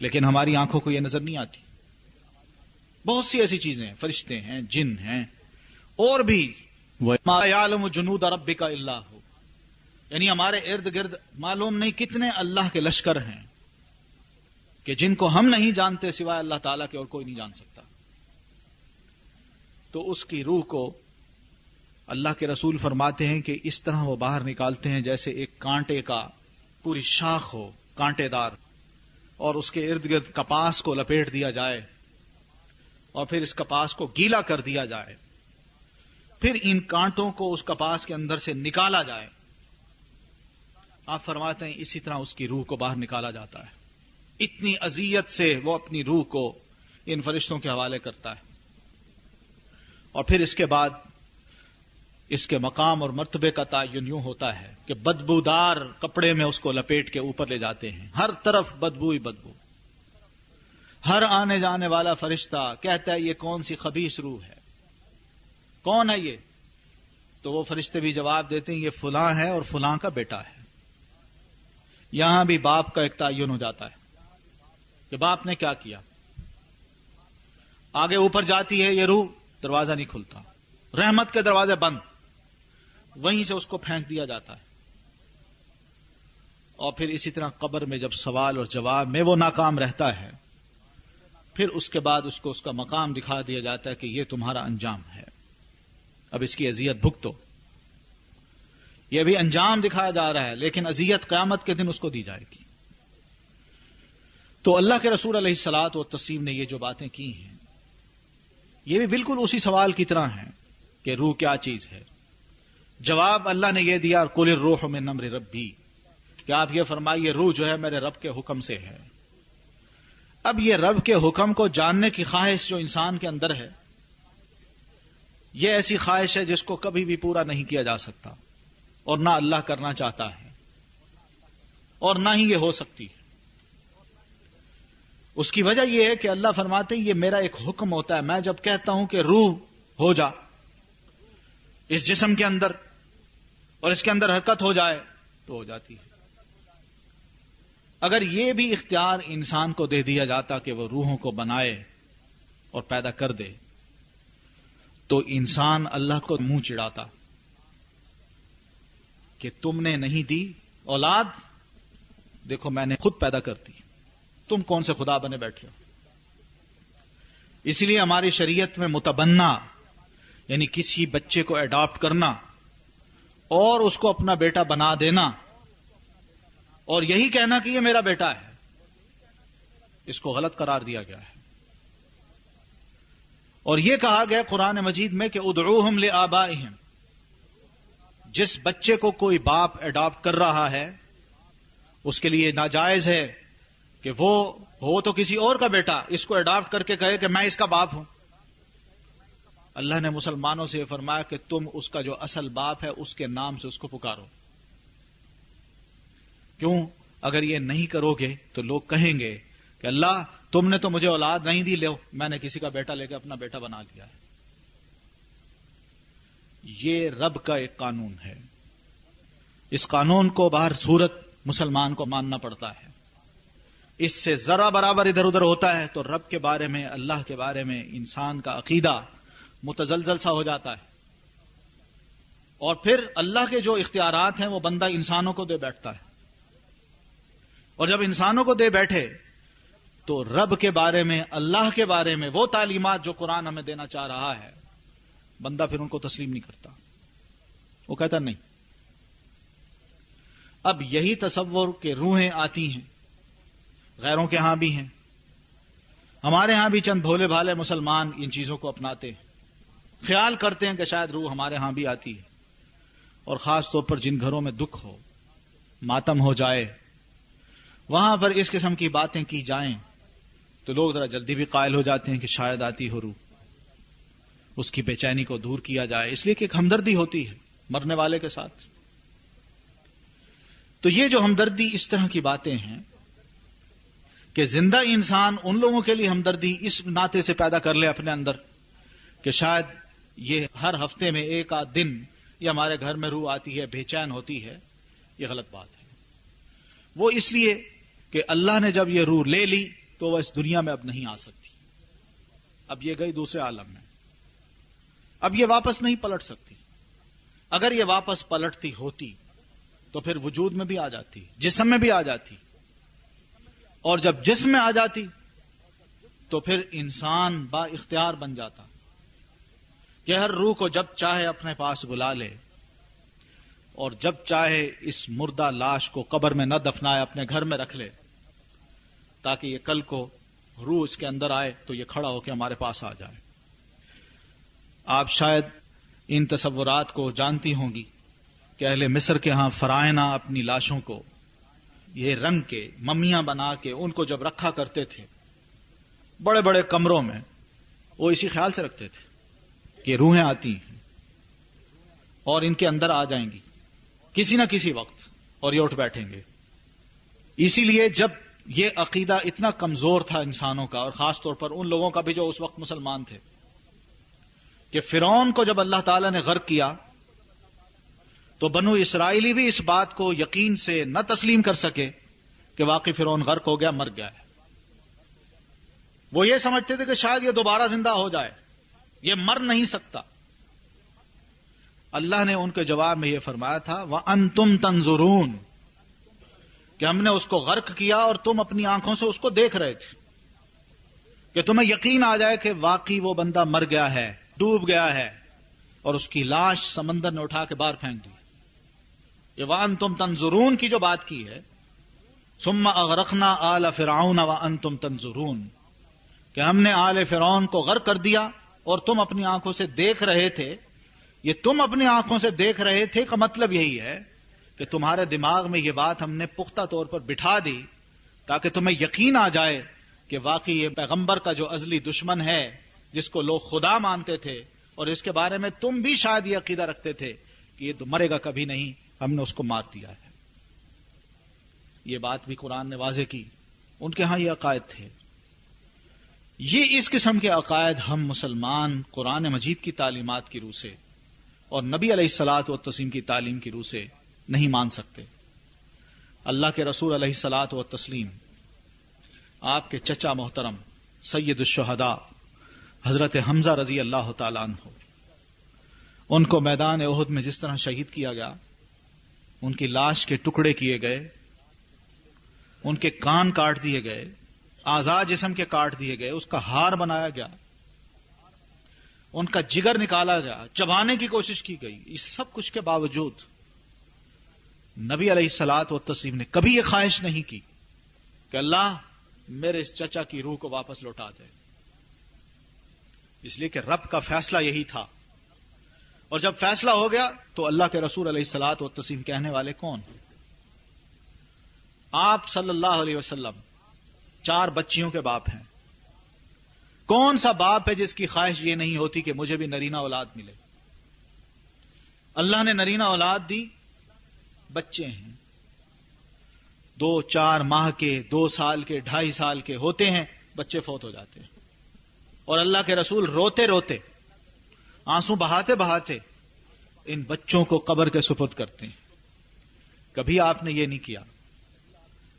لیکن ہماری آنکھوں کو یہ نظر نہیں آتی. بہت سی ایسی چیزیں، فرشتے ہیں، جن ہیں، اور بھی وَمَا يَعْلَمُ جُنُودَ رَبِّكَ إِلَّا هُوَ، یعنی ہمارے ارد گرد معلوم نہیں کتنے اللہ کے لشکر ہیں کہ جن کو ہم نہیں جانتے سوائے اللہ تعالیٰ کے اور کوئی نہیں جان سکتا. تو اس کی روح کو اللہ کے رسول فرماتے ہیں کہ اس طرح وہ باہر نکالتے ہیں جیسے ایک کانٹے کا پوری شاخ ہو، کانٹے دار، اور اس کے ارد گرد کپاس کو لپیٹ دیا جائے اور پھر اس کپاس کو گیلا کر دیا جائے، پھر ان کانٹوں کو اس کپاس کے اندر سے نکالا جائے. آپ فرماتے ہیں اسی طرح اس کی روح کو باہر نکالا جاتا ہے. اتنی اذیت سے وہ اپنی روح کو ان فرشتوں کے حوالے کرتا ہے، اور پھر اس کے بعد اس کے مقام اور مرتبے کا تعین یوں ہوتا ہے کہ بدبودار کپڑے میں اس کو لپیٹ کے اوپر لے جاتے ہیں. ہر طرف بدبو ہی بدبو. ہر آنے جانے والا فرشتہ کہتا ہے یہ کون سی خبیث روح ہے، کون ہے یہ؟ تو وہ فرشتے بھی جواب دیتے ہیں یہ فلاں ہے اور فلاں کا بیٹا ہے. یہاں بھی باپ کا ایک تعین ہو جاتا ہے کہ باپ نے کیا کیا. آگے اوپر جاتی ہے یہ روح، دروازہ نہیں کھلتا، رحمت کے دروازے بند، وہیں سے اس کو پھینک دیا جاتا ہے. اور پھر اسی طرح قبر میں جب سوال اور جواب میں وہ ناکام رہتا ہے، پھر اس کے بعد اس کو اس کا مقام دکھا دیا جاتا ہے کہ یہ تمہارا انجام ہے، اب اس کی اذیت بھگتو. یہ بھی انجام دکھایا جا رہا ہے لیکن اذیت قیامت کے دن اس کو دی جائے گی. تو اللہ کے رسول علیہ الصلوۃ والتسلیم نے یہ جو باتیں کی ہیں یہ بھی بالکل اسی سوال کی طرح ہیں کہ روح کیا چیز ہے. جواب اللہ نے یہ دیا قُلِ الرُّوحُ مِنْ أَمْرِ رَبِّي، کہ آپ یہ فرمائیے روح جو ہے میرے رب کے حکم سے ہے. اب یہ رب کے حکم کو جاننے کی خواہش جو انسان کے اندر ہے، یہ ایسی خواہش ہے جس کو کبھی بھی پورا نہیں کیا جا سکتا، اور نہ اللہ کرنا چاہتا ہے، اور نہ ہی یہ ہو سکتی ہے. اس کی وجہ یہ ہے کہ اللہ فرماتے ہیں یہ میرا ایک حکم ہوتا ہے. میں جب کہتا ہوں کہ روح ہو جا اس جسم کے اندر اور اس کے اندر حرکت ہو جائے تو ہو جاتی ہے. اگر یہ بھی اختیار انسان کو دے دیا جاتا کہ وہ روحوں کو بنائے اور پیدا کر دے، تو انسان اللہ کو منہ چڑھاتا کہ تم نے نہیں دی اولاد، دیکھو میں نے خود پیدا کر دی، تم کون سے خدا بنے بیٹھے ہو؟ اس لیے ہماری شریعت میں متبنہ یعنی کسی بچے کو اڈاپٹ کرنا اور اس کو اپنا بیٹا بنا دینا اور یہی کہنا کہ یہ میرا بیٹا ہے، اس کو غلط قرار دیا گیا ہے۔ اور یہ کہا گیا قرآن مجید میں کہ ادعوہم لآبائہم، جس بچے کو کوئی باپ اڈاپٹ کر رہا ہے اس کے لیے ناجائز ہے کہ وہ ہو تو کسی اور کا بیٹا اس کو اڈاپٹ کر کے کہے کہ میں اس کا باپ ہوں۔ اللہ نے مسلمانوں سے یہ فرمایا کہ تم اس کا جو اصل باپ ہے اس کے نام سے اس کو پکارو۔ کیوں؟ اگر یہ نہیں کرو گے تو لوگ کہیں گے کہ اللہ تم نے تو مجھے اولاد نہیں دی، لو میں نے کسی کا بیٹا لے کے اپنا بیٹا بنا لیا ہے۔ یہ رب کا ایک قانون ہے، اس قانون کو بہر صورت مسلمان کو ماننا پڑتا ہے۔ اس سے ذرا برابر ادھر ادھر ہوتا ہے تو رب کے بارے میں، اللہ کے بارے میں انسان کا عقیدہ متزلزل سا ہو جاتا ہے، اور پھر اللہ کے جو اختیارات ہیں وہ بندہ انسانوں کو دے بیٹھتا ہے، اور جب انسانوں کو دے بیٹھے تو رب کے بارے میں، اللہ کے بارے میں وہ تعلیمات جو قرآن ہمیں دینا چاہ رہا ہے بندہ پھر ان کو تسلیم نہیں کرتا، وہ کہتا نہیں۔ اب یہی تصور کہ روحیں آتی ہیں، غیروں کے ہاں بھی ہیں، ہمارے ہاں بھی چند بھولے بھالے مسلمان ان چیزوں کو اپناتے ہیں، خیال کرتے ہیں کہ شاید روح ہمارے ہاں بھی آتی ہے، اور خاص طور پر جن گھروں میں دکھ ہو، ماتم ہو جائے، وہاں پر اس قسم کی باتیں کی جائیں تو لوگ ذرا جلدی بھی قائل ہو جاتے ہیں کہ شاید آتی ہو روح، اس کی بے چینی کو دور کیا جائے، اس لیے کہ ایک ہمدردی ہوتی ہے مرنے والے کے ساتھ۔ تو یہ جو ہمدردی، اس طرح کی باتیں ہیں کہ زندہ انسان ان لوگوں کے لیے ہمدردی اس ناطے سے پیدا کر لے اپنے اندر کہ شاید یہ ہر ہفتے میں ایک آدھ دن یہ ہمارے گھر میں روح آتی ہے، بے چین ہوتی ہے، یہ غلط بات ہے۔ وہ اس لیے کہ اللہ نے جب یہ روح لے لی تو وہ اس دنیا میں اب نہیں آ سکتی، اب یہ گئی دوسرے عالم میں، اب یہ واپس نہیں پلٹ سکتی۔ اگر یہ واپس پلٹتی ہوتی تو پھر وجود میں بھی آ جاتی، جسم میں بھی آ جاتی، اور جب جسم میں آ جاتی تو پھر انسان با اختیار بن جاتا کہ ہر روح کو جب چاہے اپنے پاس بلا لے اور جب چاہے اس مردہ لاش کو قبر میں نہ دفنائے، اپنے گھر میں رکھ لے، تاکہ یہ کل کو روح اس کے اندر آئے تو یہ کھڑا ہو کے ہمارے پاس آ جائے۔ آپ شاید ان تصورات کو جانتی ہوں گی کہ اہل مصر کے ہاں فرائض اپنی لاشوں کو یہ رنگ کے ممیاں بنا کے ان کو جب رکھا کرتے تھے بڑے بڑے کمروں میں، وہ اسی خیال سے رکھتے تھے کہ روحیں آتی ہیں اور ان کے اندر آ جائیں گی کسی نہ کسی وقت اور یہ اٹھ بیٹھیں گے۔ اسی لیے جب یہ عقیدہ اتنا کمزور تھا انسانوں کا، اور خاص طور پر ان لوگوں کا بھی جو اس وقت مسلمان تھے، کہ فرعون کو جب اللہ تعالیٰ نے غرق کیا تو بنو اسرائیلی بھی اس بات کو یقین سے نہ تسلیم کر سکے کہ واقعی فرعون غرق ہو گیا، مر گیا ہے۔ وہ یہ سمجھتے تھے کہ شاید یہ دوبارہ زندہ ہو جائے، یہ مر نہیں سکتا۔ اللہ نے ان کے جواب میں یہ فرمایا تھا وَأَنْتُمْ تَنْظُرُونَ، کہ ہم نے اس کو غرق کیا اور تم اپنی آنکھوں سے اس کو دیکھ رہے تھے، کہ تمہیں یقین آ جائے کہ واقعی وہ بندہ مر گیا ہے، ڈوب گیا ہے، اور اس کی لاش سمندر نے اٹھا کے باہر پھینک دی۔ یہ وَأَنْتُمْ تَنْظُرُونَ کی جو بات کی ہے، ثُمَّ أَغْرَقْنَا آلَ فِرْعَوْنَ وَأَنْتُمْ تَنْظُرُونَ، کہ ہم نے آل فرعون کو غرق کر دیا اور تم اپنی آنکھوں سے دیکھ رہے تھے۔ یہ تم اپنی آنکھوں سے دیکھ رہے تھے کا مطلب یہی ہے کہ تمہارے دماغ میں یہ بات ہم نے پختہ طور پر بٹھا دی تاکہ تمہیں یقین آ جائے کہ واقعی یہ پیغمبر کا جو ازلی دشمن ہے، جس کو لوگ خدا مانتے تھے، اور اس کے بارے میں تم بھی شاید یہ عقیدہ رکھتے تھے کہ یہ تو مرے گا کبھی نہیں، ہم نے اس کو مار دیا ہے۔ یہ بات بھی قرآن نے واضح کی، ان کے ہاں یہ عقائد تھے۔ یہ اس قسم کے عقائد ہم مسلمان قرآن مجید کی تعلیمات کی روح سے اور نبی علیہ الصلاۃ والتسلیم کی تعلیم کی روح سے نہیں مان سکتے۔ اللہ کے رسول علیہ الصلاۃ والتسلیم آپ کے چچا محترم سید الشہداء حضرت حمزہ رضی اللہ تعالیٰ عنہ، ان کو میدان احد میں جس طرح شہید کیا گیا، ان کی لاش کے ٹکڑے کیے گئے، ان کے کان کاٹ دیے گئے، اعضاء جسم کے کاٹ دیے گئے، اس کا ہار بنایا گیا، ان کا جگر نکالا گیا، چبانے کی کوشش کی گئی، اس سب کچھ کے باوجود نبی علیہ الصلاۃ والتسلیم نے کبھی یہ خواہش نہیں کی کہ اللہ میرے اس چچا کی روح کو واپس لوٹا دے، اس لیے کہ رب کا فیصلہ یہی تھا، اور جب فیصلہ ہو گیا تو اللہ کے رسول علیہ الصلاۃ والتسلیم کہنے والے کون؟ آپ صلی اللہ علیہ وسلم 4 بچیوں کے باپ ہیں، کون سا باپ ہے جس کی خواہش یہ نہیں ہوتی کہ مجھے بھی نرینہ اولاد ملے؟ اللہ نے نرینہ اولاد دی، بچے ہیں 2-4 ماہ کے، 2 سال کے، 2.5 سال کے ہوتے ہیں، بچے فوت ہو جاتے ہیں، اور اللہ کے رسول روتے روتے، آنسو بہاتے بہاتے ان بچوں کو قبر کے سپرد کرتے ہیں۔ کبھی آپ نے یہ نہیں کیا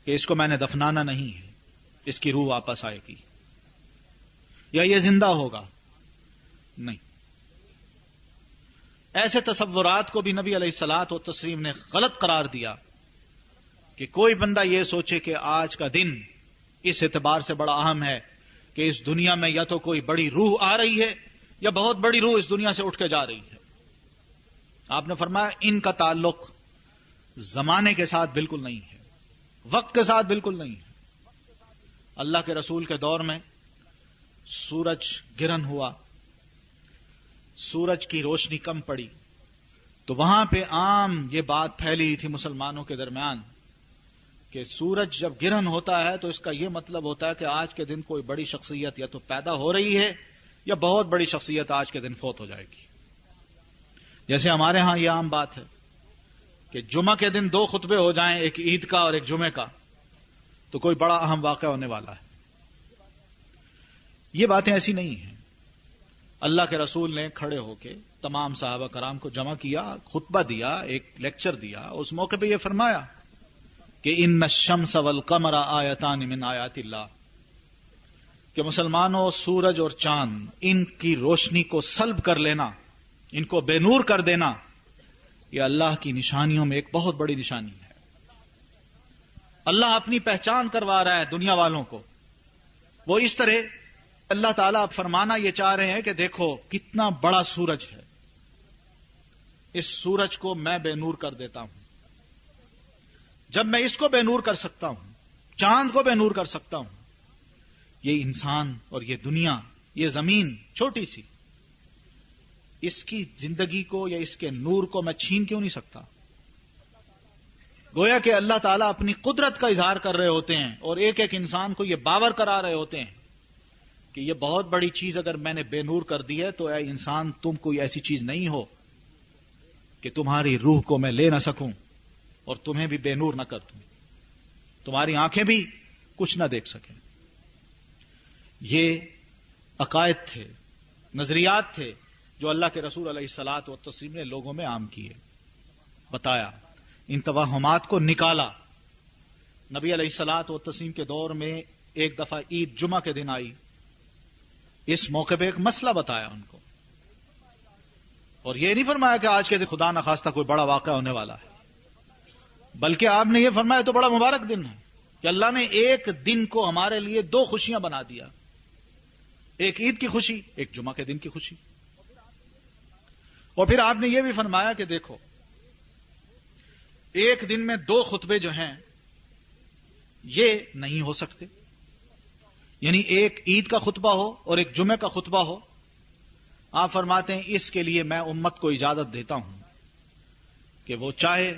کہ اس کو میں نے دفنانا نہیں ہے، اس کی روح واپس آئے گی یا یہ زندہ ہوگا، نہیں۔ ایسے تصورات کو بھی نبی علیہ الصلاۃ والتسلیم نے غلط قرار دیا کہ کوئی بندہ یہ سوچے کہ آج کا دن اس اعتبار سے بڑا اہم ہے کہ اس دنیا میں یا تو کوئی بڑی روح آ رہی ہے یا بہت بڑی روح اس دنیا سے اٹھ کے جا رہی ہے۔ آپ نے فرمایا ان کا تعلق زمانے کے ساتھ بالکل نہیں ہے، وقت کے ساتھ بالکل نہیں ہے۔ اللہ کے رسول کے دور میں سورج گرہن ہوا، سورج کی روشنی کم پڑی، تو وہاں پہ عام یہ بات پھیلی تھی مسلمانوں کے درمیان کہ سورج جب گرہن ہوتا ہے تو اس کا یہ مطلب ہوتا ہے کہ آج کے دن کوئی بڑی شخصیت یا تو پیدا ہو رہی ہے یا بہت بڑی شخصیت آج کے دن فوت ہو جائے گی۔ جیسے ہمارے ہاں یہ عام بات ہے کہ جمعہ کے دن 2 خطبے ہو جائیں، ایک عید کا اور ایک جمعے کا، تو کوئی بڑا اہم واقعہ ہونے والا ہے۔ یہ باتیں ایسی نہیں ہیں۔ اللہ کے رسول نے کھڑے ہو کے تمام صحابہ کرام کو جمع کیا، خطبہ دیا، ایک لیکچر دیا، اس موقع پہ یہ فرمایا کہ ان الشمس والقمر آیتان من آیات اللہ، کہ مسلمانوں سورج اور چاند ان کی روشنی کو سلب کر لینا، ان کو بے نور کر دینا، یہ اللہ کی نشانیوں میں ایک بہت بڑی نشانی ہے۔ اللہ اپنی پہچان کروا رہا ہے دنیا والوں کو۔ وہ اس طرح اللہ تعالیٰ اب فرمانا یہ چاہ رہے ہیں کہ دیکھو کتنا بڑا سورج ہے، اس سورج کو میں بے نور کر دیتا ہوں۔ جب میں اس کو بے نور کر سکتا ہوں، چاند کو بے نور کر سکتا ہوں، یہ انسان اور یہ دنیا، یہ زمین چھوٹی سی، اس کی زندگی کو یا اس کے نور کو میں چھین کیوں نہیں سکتا؟ گویا کہ اللہ تعالیٰ اپنی قدرت کا اظہار کر رہے ہوتے ہیں اور ایک ایک انسان کو یہ باور کرا رہے ہوتے ہیں کہ یہ بہت بڑی چیز اگر میں نے بے نور کر دی ہے تو اے انسان تم کوئی ایسی چیز نہیں ہو کہ تمہاری روح کو میں لے نہ سکوں اور تمہیں بھی بے نور نہ کر دوں، تمہاری آنکھیں بھی کچھ نہ دیکھ سکیں۔ یہ عقائد تھے، نظریات تھے جو اللہ کے رسول علیہ الصلاۃ والتسلیم نے لوگوں میں عام کیے، بتایا، ان توہمات کو نکالا۔ نبی علیہ الصلاۃ والتسلیم کے دور میں ایک دفعہ عید جمعہ کے دن آئی، اس موقع پہ ایک مسئلہ بتایا ان کو، اور یہ نہیں فرمایا کہ آج کے دن خدا نخواستہ کوئی بڑا واقعہ ہونے والا ہے، بلکہ آپ نے یہ فرمایا تو بڑا مبارک دن ہے کہ اللہ نے ایک دن کو ہمارے لیے 2 خوشیاں بنا دیا، ایک عید کی خوشی، ایک جمعہ کے دن کی خوشی۔ اور پھر آپ نے یہ بھی فرمایا کہ دیکھو ایک دن میں 2 خطبے جو ہیں یہ نہیں ہو سکتے، یعنی ایک عید کا خطبہ ہو اور ایک جمعے کا خطبہ ہو۔ آپ فرماتے ہیں اس کے لیے میں امت کو اجازت دیتا ہوں کہ وہ چاہے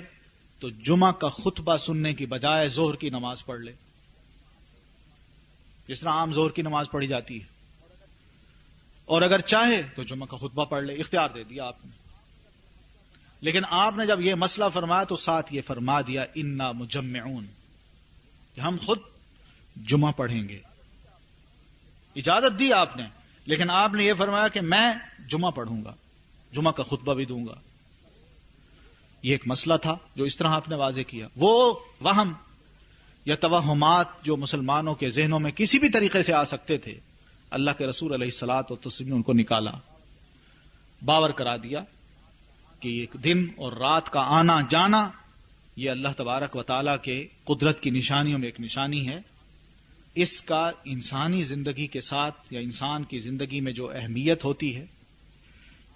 تو جمعہ کا خطبہ سننے کی بجائے ظہر کی نماز پڑھ لے، جس طرح عام ظہر کی نماز پڑھی جاتی ہے، اور اگر چاہے تو جمعہ کا خطبہ پڑھ لے، اختیار دے دیا آپ نے۔ لیکن آپ نے جب یہ مسئلہ فرمایا تو ساتھ یہ فرما دیا انا مجمعون، کہ ہم خود جمعہ پڑھیں گے۔ اجازت دی آپ نے، لیکن آپ نے یہ فرمایا کہ میں جمعہ پڑھوں گا، جمعہ کا خطبہ بھی دوں گا۔ یہ ایک مسئلہ تھا جو اس طرح آپ نے واضح کیا. وہ وہم یا توہمات جو مسلمانوں کے ذہنوں میں کسی بھی طریقے سے آ سکتے تھے، اللہ کے رسول علیہ الصلاۃ والتسلیم نے ان کو نکالا، باور کرا دیا کہ ایک دن اور رات کا آنا جانا یہ اللہ تبارک و تعالیٰ کے قدرت کی نشانیوں میں ایک نشانی ہے. اس کا انسانی زندگی کے ساتھ یا انسان کی زندگی میں جو اہمیت ہوتی ہے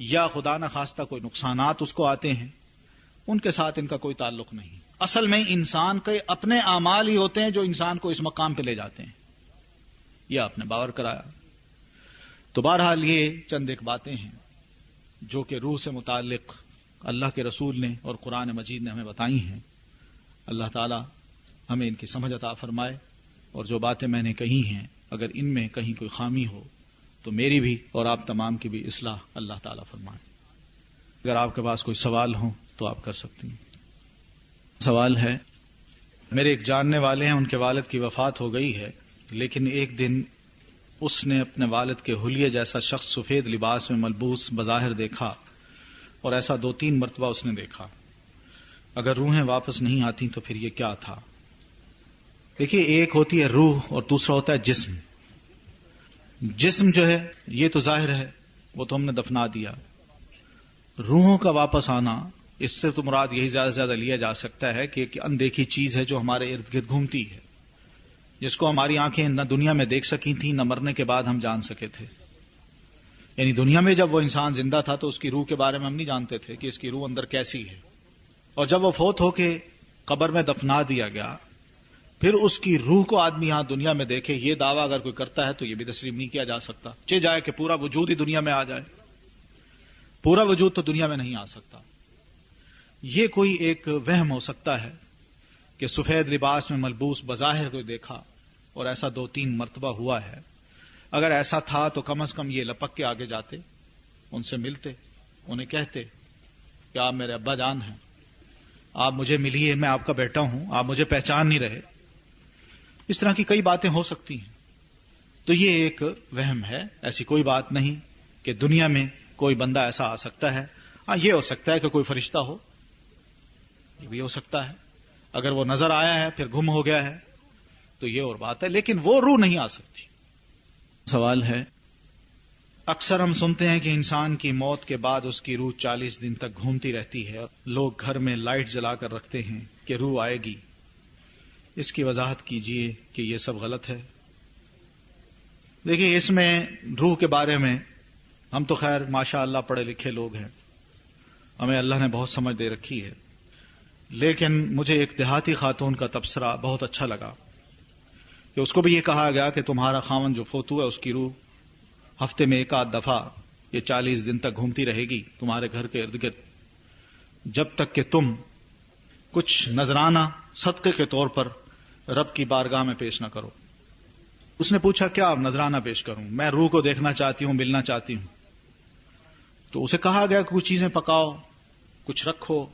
یا خدا نخواستہ کوئی نقصانات اس کو آتے ہیں، ان کے ساتھ ان کا کوئی تعلق نہیں. اصل میں انسان کے اپنے اعمال ہی ہوتے ہیں جو انسان کو اس مقام پہ لے جاتے ہیں. یہ آپ نے باور کرایا. تو بہرحال یہ چند ایک باتیں ہیں جو کہ روح سے متعلق اللہ کے رسول نے اور قرآن مجید نے ہمیں بتائی ہیں. اللہ تعالی ہمیں ان کی سمجھ عطا فرمائے، اور جو باتیں میں نے کہی ہیں اگر ان میں کہیں کوئی خامی ہو تو میری بھی اور آپ تمام کی بھی اصلاح اللہ تعالی فرمائے. اگر آپ کے پاس کوئی سوال ہو تو آپ کر سکتی ہیں. سوال ہے، میرے ایک جاننے والے ہیں، ان کے والد کی وفات ہو گئی ہے، لیکن ایک دن اس نے اپنے والد کے حلیے جیسا شخص سفید لباس میں ملبوس بظاہر دیکھا، اور ایسا 2-3 مرتبہ اس نے دیکھا. اگر روحیں واپس نہیں آتی تو پھر یہ کیا تھا؟ دیکھیے، ایک ہوتی ہے روح اور دوسرا ہوتا ہے جسم. جسم جو ہے یہ تو ظاہر ہے، وہ تو ہم نے دفنا دیا. روحوں کا واپس آنا، اس سے تو مراد یہی زیادہ سے زیادہ لیا جا سکتا ہے کہ ایک اندیکھی چیز ہے جو ہمارے ارد گرد گھومتی ہے، جس کو ہماری آنکھیں نہ دنیا میں دیکھ سکی تھیں، نہ مرنے کے بعد ہم جان سکے تھے. یعنی دنیا میں جب وہ انسان زندہ تھا تو اس کی روح کے بارے میں ہم نہیں جانتے تھے کہ اس کی روح اندر کیسی ہے، اور جب وہ فوت ہو کے قبر میں دفنا دیا گیا پھر اس کی روح کو آدمی یہاں دنیا میں دیکھے، یہ دعویٰ اگر کوئی کرتا ہے تو یہ بھی تسلیم نہیں کیا جا سکتا. چہ جائے کہ پورا وجود ہی دنیا میں آ جائے، پورا وجود تو دنیا میں نہیں آ سکتا. یہ کوئی ایک وہم ہو سکتا ہے کہ سفید لباس میں ملبوس بظاہر کوئی دیکھا اور ایسا 2-3 مرتبہ ہوا ہے. اگر ایسا تھا تو کم از کم یہ لپک کے آگے جاتے، ان سے ملتے، انہیں کہتے کہ آپ میرے ابا جان ہیں، آپ مجھے ملیے، میں آپ کا بیٹا ہوں، آپ مجھے پہچان نہیں رہے. اس طرح کی کئی باتیں ہو سکتی ہیں. تو یہ ایک وہم ہے، ایسی کوئی بات نہیں کہ دنیا میں کوئی بندہ ایسا آ سکتا ہے. ہاں، یہ ہو سکتا ہے کہ کوئی فرشتہ ہو، یہ بھی ہو سکتا ہے. اگر وہ نظر آیا ہے پھر گم ہو گیا ہے تو یہ اور بات ہے، لیکن وہ روح نہیں آ سکتی. سوال ہے، اکثر ہم سنتے ہیں کہ انسان کی موت کے بعد اس کی روح 40 دن تک گھومتی رہتی ہے. لوگ گھر میں لائٹ جلا کر رکھتے ہیں کہ روح آئے گی. اس کی وضاحت کیجئے کہ یہ سب غلط ہے. دیکھیے، اس میں روح کے بارے میں ہم تو خیر ماشاء اللہ پڑھے لکھے لوگ ہیں، ہمیں اللہ نے بہت سمجھ دے رکھی ہے، لیکن مجھے ایک دیہاتی خاتون کا تبصرہ بہت اچھا لگا کہ اس کو بھی یہ کہا گیا کہ تمہارا خاوند جو فوت ہوا ہے اس کی روح ہفتے میں 1 آدھ دفعہ یہ 40 دن تک گھومتی رہے گی تمہارے گھر کے ارد گرد، جب تک کہ تم کچھ نذرانہ صدقے کے طور پر رب کی بارگاہ میں پیش نہ کرو. اس نے پوچھا کیا آپ نذرانہ پیش کروں؟ میں روح کو دیکھنا چاہتی ہوں، ملنا چاہتی ہوں. تو اسے کہا گیا کہ کچھ چیزیں پکاؤ، کچھ رکھو،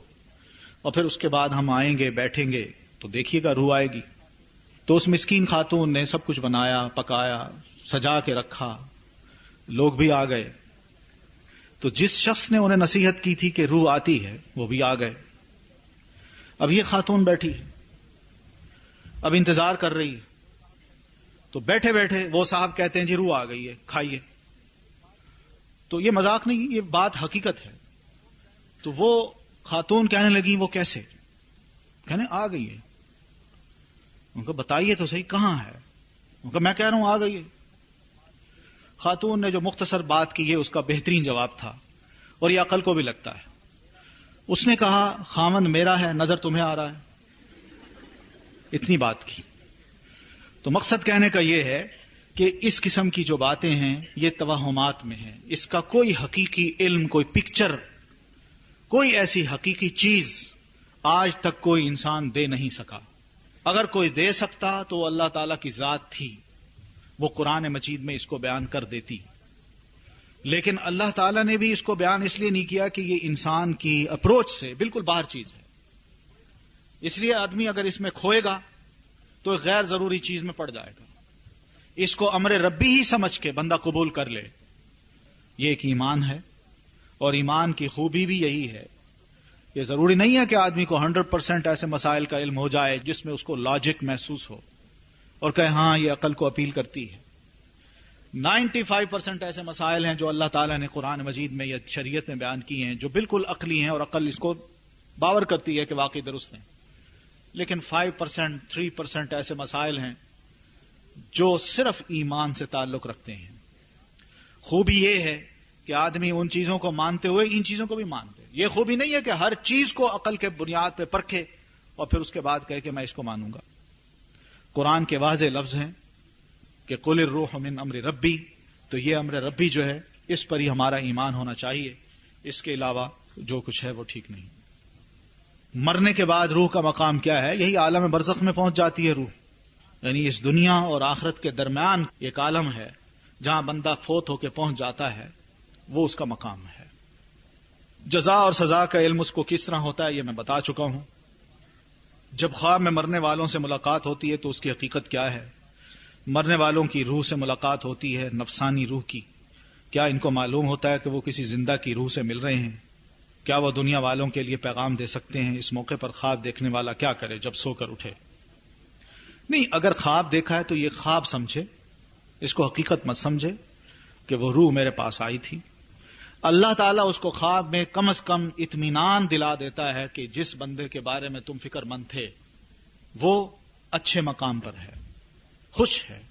اور پھر اس کے بعد ہم آئیں گے، بیٹھیں گے تو دیکھیے گا روح آئے گی. تو اس مسکین خاتون نے سب کچھ بنایا، پکایا، سجا کے رکھا، لوگ بھی آ گئے. تو جس شخص نے انہیں نصیحت کی تھی کہ روح آتی ہے وہ بھی آ گئے. اب یہ خاتون بیٹھی، اب انتظار کر رہی. تو بیٹھے بیٹھے وہ صاحب کہتے ہیں جی روح آ گئی ہے، کھائیے. تو یہ مذاق نہیں، یہ بات حقیقت ہے. تو وہ خاتون کہنے لگی وہ کیسے؟ کہنے آ گئی ہے. ان کو بتائیے تو صحیح کہاں ہے؟ ان کو میں کہہ رہا ہوں آ گئی ہے. خاتون نے جو مختصر بات کی ہے اس کا بہترین جواب تھا، اور یہ عقل کو بھی لگتا ہے. اس نے کہا خاوند میرا ہے، نظر تمہیں آ رہا ہے. اتنی بات کی. تو مقصد کہنے کا یہ ہے کہ اس قسم کی جو باتیں ہیں یہ توہمات میں ہیں. اس کا کوئی حقیقی علم، کوئی پکچر، کوئی ایسی حقیقی چیز آج تک کوئی انسان دے نہیں سکا. اگر کوئی دے سکتا تو اللہ تعالی کی ذات تھی، وہ قرآن مجید میں اس کو بیان کر دیتی. لیکن اللہ تعالیٰ نے بھی اس کو بیان اس لیے نہیں کیا کہ یہ انسان کی اپروچ سے بالکل باہر چیز ہے. اس لیے آدمی اگر اس میں کھوئے گا تو ایک غیر ضروری چیز میں پڑ جائے گا. اس کو امر ربی ہی سمجھ کے بندہ قبول کر لے، یہ ایک ایمان ہے. اور ایمان کی خوبی بھی یہی ہے یہ ضروری نہیں ہے کہ آدمی کو 100% ایسے مسائل کا علم ہو جائے جس میں اس کو لاجک محسوس ہو اور کہے ہاں یہ عقل کو اپیل کرتی ہے. 95% ایسے مسائل ہیں جو اللہ تعالیٰ نے قرآن مجید میں یا شریعت میں بیان کی ہیں جو بالکل عقلی ہیں اور عقل اس کو باور کرتی ہے کہ واقعی درست ہیں. لیکن 5%, 3% ایسے مسائل ہیں جو صرف ایمان سے تعلق رکھتے ہیں. خوبی یہ ہے کہ آدمی ان چیزوں کو مانتے ہوئے ان چیزوں کو بھی مانتے. یہ خوبی نہیں ہے کہ ہر چیز کو عقل کے بنیاد پہ پرکھے اور پھر اس کے بعد کہے کہ میں اس کو مانوں گا. قرآن کے واضح لفظ ہیں کہ قل الروح من امر ربی، تو یہ امر ربی جو ہے اس پر ہی ہمارا ایمان ہونا چاہیے، اس کے علاوہ جو کچھ ہے وہ ٹھیک نہیں. مرنے کے بعد روح کا مقام کیا ہے؟ یہی عالم برزخ میں پہنچ جاتی ہے روح. یعنی اس دنیا اور آخرت کے درمیان ایک عالم ہے جہاں بندہ فوت ہو کے پہنچ جاتا ہے، وہ اس کا مقام ہے. جزا اور سزا کا علم اس کو کس طرح ہوتا ہے یہ میں بتا چکا ہوں. جب خواب میں مرنے والوں سے ملاقات ہوتی ہے تو اس کی حقیقت کیا ہے؟ مرنے والوں کی روح سے ملاقات ہوتی ہے، نفسانی روح کی. کیا ان کو معلوم ہوتا ہے کہ وہ کسی زندہ کی روح سے مل رہے ہیں؟ کیا وہ دنیا والوں کے لیے پیغام دے سکتے ہیں؟ اس موقع پر خواب دیکھنے والا کیا کرے جب سو کر اٹھے؟ نہیں، اگر خواب دیکھا ہے تو یہ خواب سمجھے، اس کو حقیقت مت سمجھے کہ وہ روح میرے پاس آئی تھی. اللہ تعالیٰ اس کو خواب میں کم از کم اطمینان دلا دیتا ہے کہ جس بندے کے بارے میں تم فکر مند تھے وہ اچھے مقام پر ہے، خوش ہے،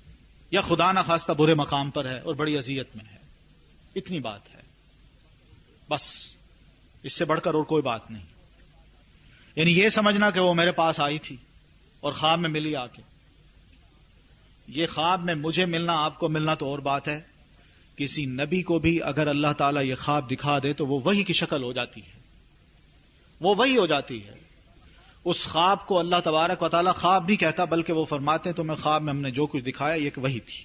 یا خدا نہ خواستہ برے مقام پر ہے اور بڑی اذیت میں ہے. اتنی بات ہے بس، اس سے بڑھ کر اور کوئی بات نہیں. یعنی یہ سمجھنا کہ وہ میرے پاس آئی تھی اور خواب میں ملی آ کے، یہ خواب میں مجھے ملنا آپ کو ملنا تو اور بات ہے. کسی نبی کو بھی اگر اللہ تعالیٰ یہ خواب دکھا دے تو وہ وحی کی شکل ہو جاتی ہے، وہ وحی ہو جاتی ہے. اس خواب کو اللہ تبارک و تعالیٰ خواب نہیں کہتا بلکہ وہ فرماتے ہیں تمہیں خواب میں ہم نے جو کچھ دکھایا یہ ایک وحی تھی.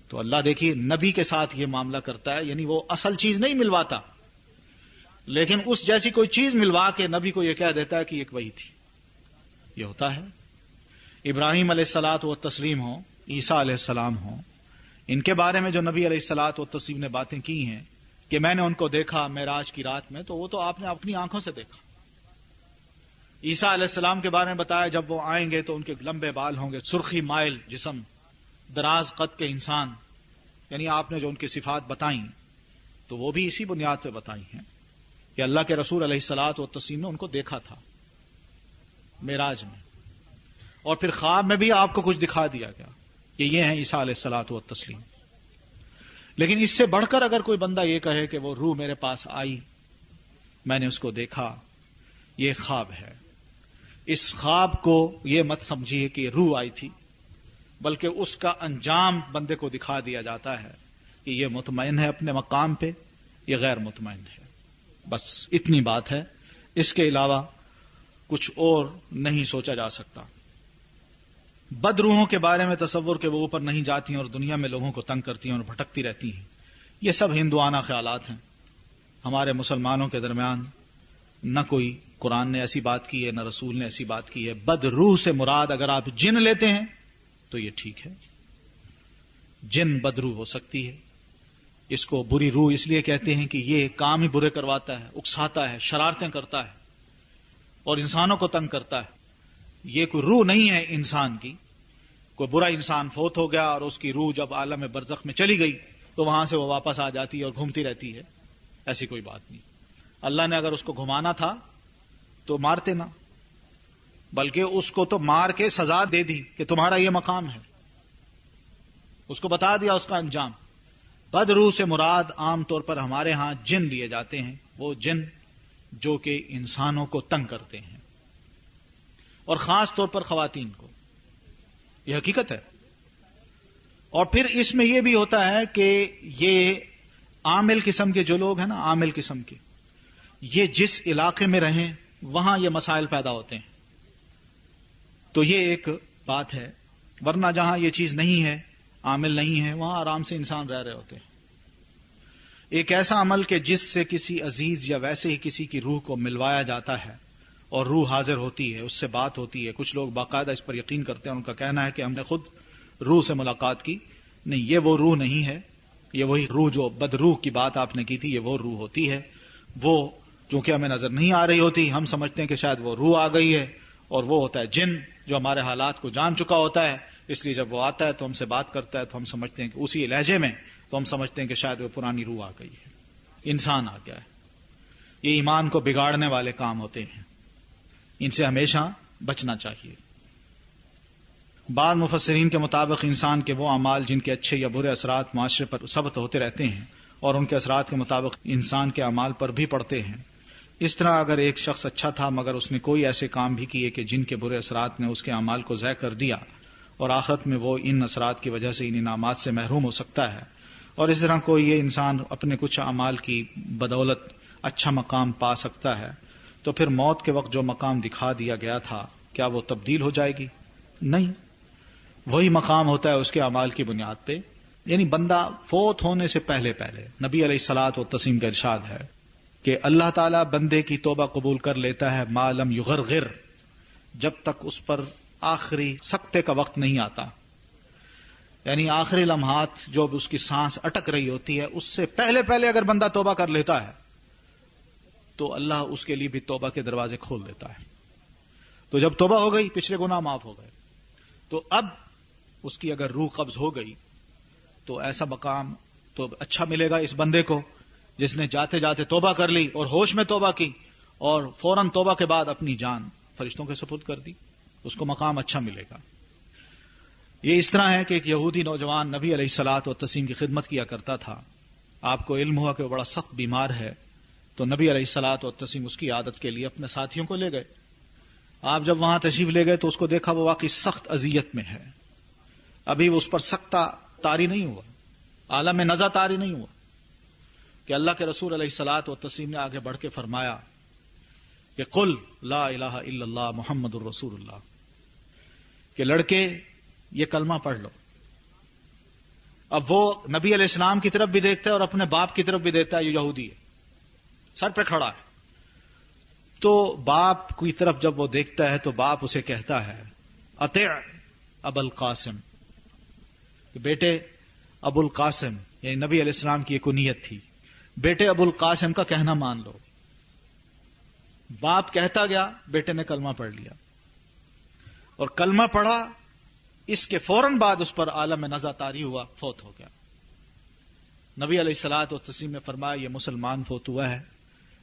تو اللہ دیکھیے نبی کے ساتھ یہ معاملہ کرتا ہے، یعنی وہ اصل چیز نہیں ملواتا لیکن اس جیسی کوئی چیز ملوا کے نبی کو یہ کہہ دیتا ہے کہ یہ ایک وحی تھی. یہ ہوتا ہے. ابراہیم علیہ الصلاۃ والتسلیم ہوں، عیسیٰ علیہ السلام ہوں، ان کے بارے میں جو نبی علیہ الصلاۃ والتسلیم نے باتیں کی ہیں کہ میں نے ان کو دیکھا معراج کی رات میں، تو وہ تو آپ نے اپنی آنکھوں سے دیکھا. عیسیٰ علیہ السلام کے بارے میں بتایا جب وہ آئیں گے تو ان کے لمبے بال ہوں گے، سرخی مائل جسم، دراز قد کے انسان. یعنی آپ نے جو ان کی صفات بتائیں تو وہ بھی اسی بنیاد پہ بتائی ہیں کہ اللہ کے رسول علیہ الصلاۃ والتسلیم نے ان کو دیکھا تھا معراج میں، اور پھر خواب میں بھی آپ کو کچھ دکھا دیا گیا کہ یہ ہیں عیسیٰ علیہ الصلاۃ والتسلیم. لیکن اس سے بڑھ کر اگر کوئی بندہ یہ کہے کہ وہ روح میرے پاس آئی، میں نے اس کو دیکھا، یہ خواب ہے. اس خواب کو یہ مت سمجھیے کہ روح آئی تھی، بلکہ اس کا انجام بندے کو دکھا دیا جاتا ہے کہ یہ مطمئن ہے اپنے مقام پہ، یہ غیر مطمئن ہے. بس اتنی بات ہے، اس کے علاوہ کچھ اور نہیں سوچا جا سکتا. بد روحوں کے بارے میں تصور کہ وہ اوپر نہیں جاتی ہیں اور دنیا میں لوگوں کو تنگ کرتی ہیں اور بھٹکتی رہتی ہیں، یہ سب ہندوانہ خیالات ہیں. ہمارے مسلمانوں کے درمیان نہ کوئی قرآن نے ایسی بات کی ہے نہ رسول نے ایسی بات کی ہے. بد روح سے مراد اگر آپ جن لیتے ہیں تو یہ ٹھیک ہے، جن بد روح ہو سکتی ہے. اس کو بری روح اس لیے کہتے ہیں کہ یہ کام ہی برے کرواتا ہے، اکساتا ہے، شرارتیں کرتا ہے اور انسانوں کو تنگ کرتا ہے. یہ کوئی روح نہیں ہے انسان کی. کوئی برا انسان فوت ہو گیا اور اس کی روح جب عالم برزخ میں چلی گئی تو وہاں سے وہ واپس آ جاتی ہے اور گھومتی رہتی ہے، ایسی کوئی بات نہیں. اللہ نے اگر اس کو گھمانا تھا تو مارتے نہ، بلکہ اس کو تو مار کے سزا دے دی کہ تمہارا یہ مقام ہے، اس کو بتا دیا اس کا انجام. بد روح سے مراد عام طور پر ہمارے ہاں جن لیے جاتے ہیں، وہ جن جو کہ انسانوں کو تنگ کرتے ہیں، اور خاص طور پر خواتین کو. یہ حقیقت ہے. اور پھر اس میں یہ بھی ہوتا ہے کہ یہ عامل قسم کے جو لوگ ہیں نا، عامل قسم کے، یہ جس علاقے میں رہیں وہاں یہ مسائل پیدا ہوتے ہیں. تو یہ ایک بات ہے، ورنہ جہاں یہ چیز نہیں ہے، عامل نہیں ہے، وہاں آرام سے انسان رہ رہے ہوتے ہیں. ایک ایسا عمل کہ جس سے کسی عزیز یا ویسے ہی کسی کی روح کو ملوایا جاتا ہے اور روح حاضر ہوتی ہے، اس سے بات ہوتی ہے. کچھ لوگ باقاعدہ اس پر یقین کرتے ہیں، ان کا کہنا ہے کہ ہم نے خود روح سے ملاقات کی. نہیں، یہ وہ روح نہیں ہے. یہ وہی روح جو بد روح کی بات آپ نے کی تھی، یہ وہ روح ہوتی ہے. وہ چونکہ ہمیں نظر نہیں آ رہی ہوتی، ہم سمجھتے ہیں کہ شاید وہ روح آ گئی ہے، اور وہ ہوتا ہے جن جو ہمارے حالات کو جان چکا ہوتا ہے، اس لیے جب وہ آتا ہے تو ہم سے بات کرتا ہے تو ہم سمجھتے ہیں کہ اسی لہجے میں، تو ہم سمجھتے ہیں کہ شاید وہ پرانی روح آ گئی ہے، انسان آ گیا ہے۔ یہ ایمان کو بگاڑنے والے کام ہوتے ہیں، ان سے ہمیشہ بچنا چاہیے۔ بعض مفسرین کے مطابق انسان کے وہ اعمال جن کے اچھے یا برے اثرات معاشرے پر ثبت ہوتے رہتے ہیں اور ان کے اثرات کے مطابق انسان کے اعمال پر بھی پڑتے ہیں۔ اس طرح اگر ایک شخص اچھا تھا مگر اس نے کوئی ایسے کام بھی کیے کہ جن کے برے اثرات نے اس کے اعمال کو ضائع کر دیا، اور آخرت میں وہ ان اثرات کی وجہ سے ان انعامات سے محروم ہو سکتا ہے، اور اس طرح کوئی یہ انسان اپنے کچھ اعمال کی بدولت اچھا مقام پا سکتا ہے، تو پھر موت کے وقت جو مقام دکھا دیا گیا تھا کیا وہ تبدیل ہو جائے گی؟ نہیں، وہی مقام ہوتا ہے اس کے اعمال کی بنیاد پہ۔ یعنی بندہ فوت ہونے سے پہلے نبی علیہ الصلوۃ والتسلیم کا ارشاد ہے کہ اللہ تعالیٰ بندے کی توبہ قبول کر لیتا ہے ما لم یغرغر، جب تک اس پر آخری سکتے کا وقت نہیں آتا، یعنی آخری لمحات جو اس کی سانس اٹک رہی ہوتی ہے اس سے پہلے اگر بندہ توبہ کر لیتا ہے تو اللہ اس کے لیے بھی توبہ کے دروازے کھول دیتا ہے۔ تو جب توبہ ہو گئی، پچھلے گناہ معاف ہو گئے، تو اب اس کی اگر روح قبض ہو گئی تو ایسا مقام تو اچھا ملے گا اس بندے کو جس نے جاتے جاتے توبہ کر لی اور ہوش میں توبہ کی اور فوراً توبہ کے بعد اپنی جان فرشتوں کے سپرد کر دی، اس کو مقام اچھا ملے گا۔ یہ اس طرح ہے کہ ایک یہودی نوجوان نبی علیہ الصلوۃ والتسلیم کی خدمت کیا کرتا تھا۔ آپ کو علم ہوا کہ وہ بڑا سخت بیمار ہے، تو نبی علیہ الصلوۃ والتسلیم اس کی عادت کے لیے اپنے ساتھیوں کو لے گئے۔ آپ جب وہاں تشریف لے گئے تو اس کو دیکھا وہ واقعی سخت اذیت میں ہے، ابھی وہ اس پر سختہ طاری نہیں ہوا، عالم نزع طاری نہیں ہوا، کہ اللہ کے رسول علیہ الصلوۃ والتسلیم نے آگے بڑھ کے فرمایا کہ قل لا الہ الا اللہ محمد الرسول اللہ، کہ لڑکے یہ کلمہ پڑھ لو۔ اب وہ نبی علیہ السلام کی طرف بھی دیکھتا ہے اور اپنے باپ کی طرف بھی دیکھتا ہے، یہ یہودی ہے، سر پہ کھڑا ہے۔ تو باپ کی طرف جب وہ دیکھتا ہے تو باپ اسے کہتا ہے اطیع ابا القاسم، کہ بیٹے ابو القاسم، یعنی نبی علیہ السلام کی ایک کنیت تھی، بیٹے ابو القاسم کا کہنا مان لو۔ باپ کہتا گیا، بیٹے نے کلمہ پڑھ لیا، اور کلمہ پڑھا، اس کے فوراً بعد اس پر عالم نزع طاری ہوا، فوت ہو گیا۔ نبی علیہ الصلوۃ والتسلیم نے فرمایا یہ مسلمان فوت ہوا ہے،